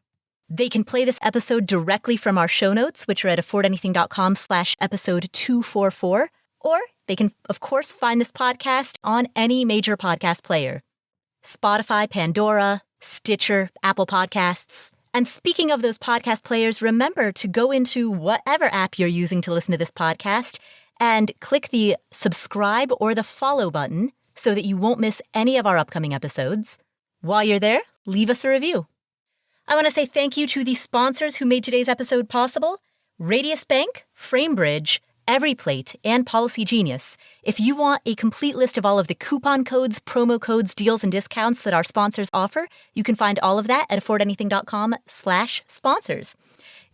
Speaker 1: They can play this episode directly from our show notes, which are at affordanything.com/episode 244, or they can, of course, find this podcast on any major podcast player. Spotify, Pandora, Stitcher, Apple Podcasts. And speaking of those podcast players, remember to go into whatever app you're using to listen to this podcast and click the subscribe or the follow button so that you won't miss any of our upcoming episodes. While you're there, leave us a review. I want to say thank you to the sponsors who made today's episode possible: Radius Bank, FrameBridge, EveryPlate, and Policy Genius. If you want a complete list of all of the coupon codes, promo codes, deals, and discounts that our sponsors offer, you can find all of that at affordanything.com/sponsors.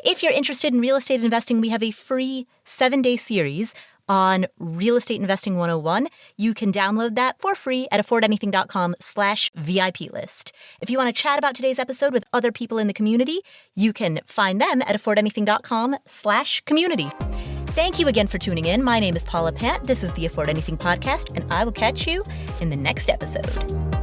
Speaker 1: If you're interested in real estate investing, we have a free 7-day series on Real Estate Investing 101. You can download that for free at affordanything.com/VIP list. If you want to chat about today's episode with other people in the community, you can find them at affordanything.com/community. Thank you again for tuning in. My name is Paula Pant. This is the Afford Anything podcast, and I will catch you in the next episode.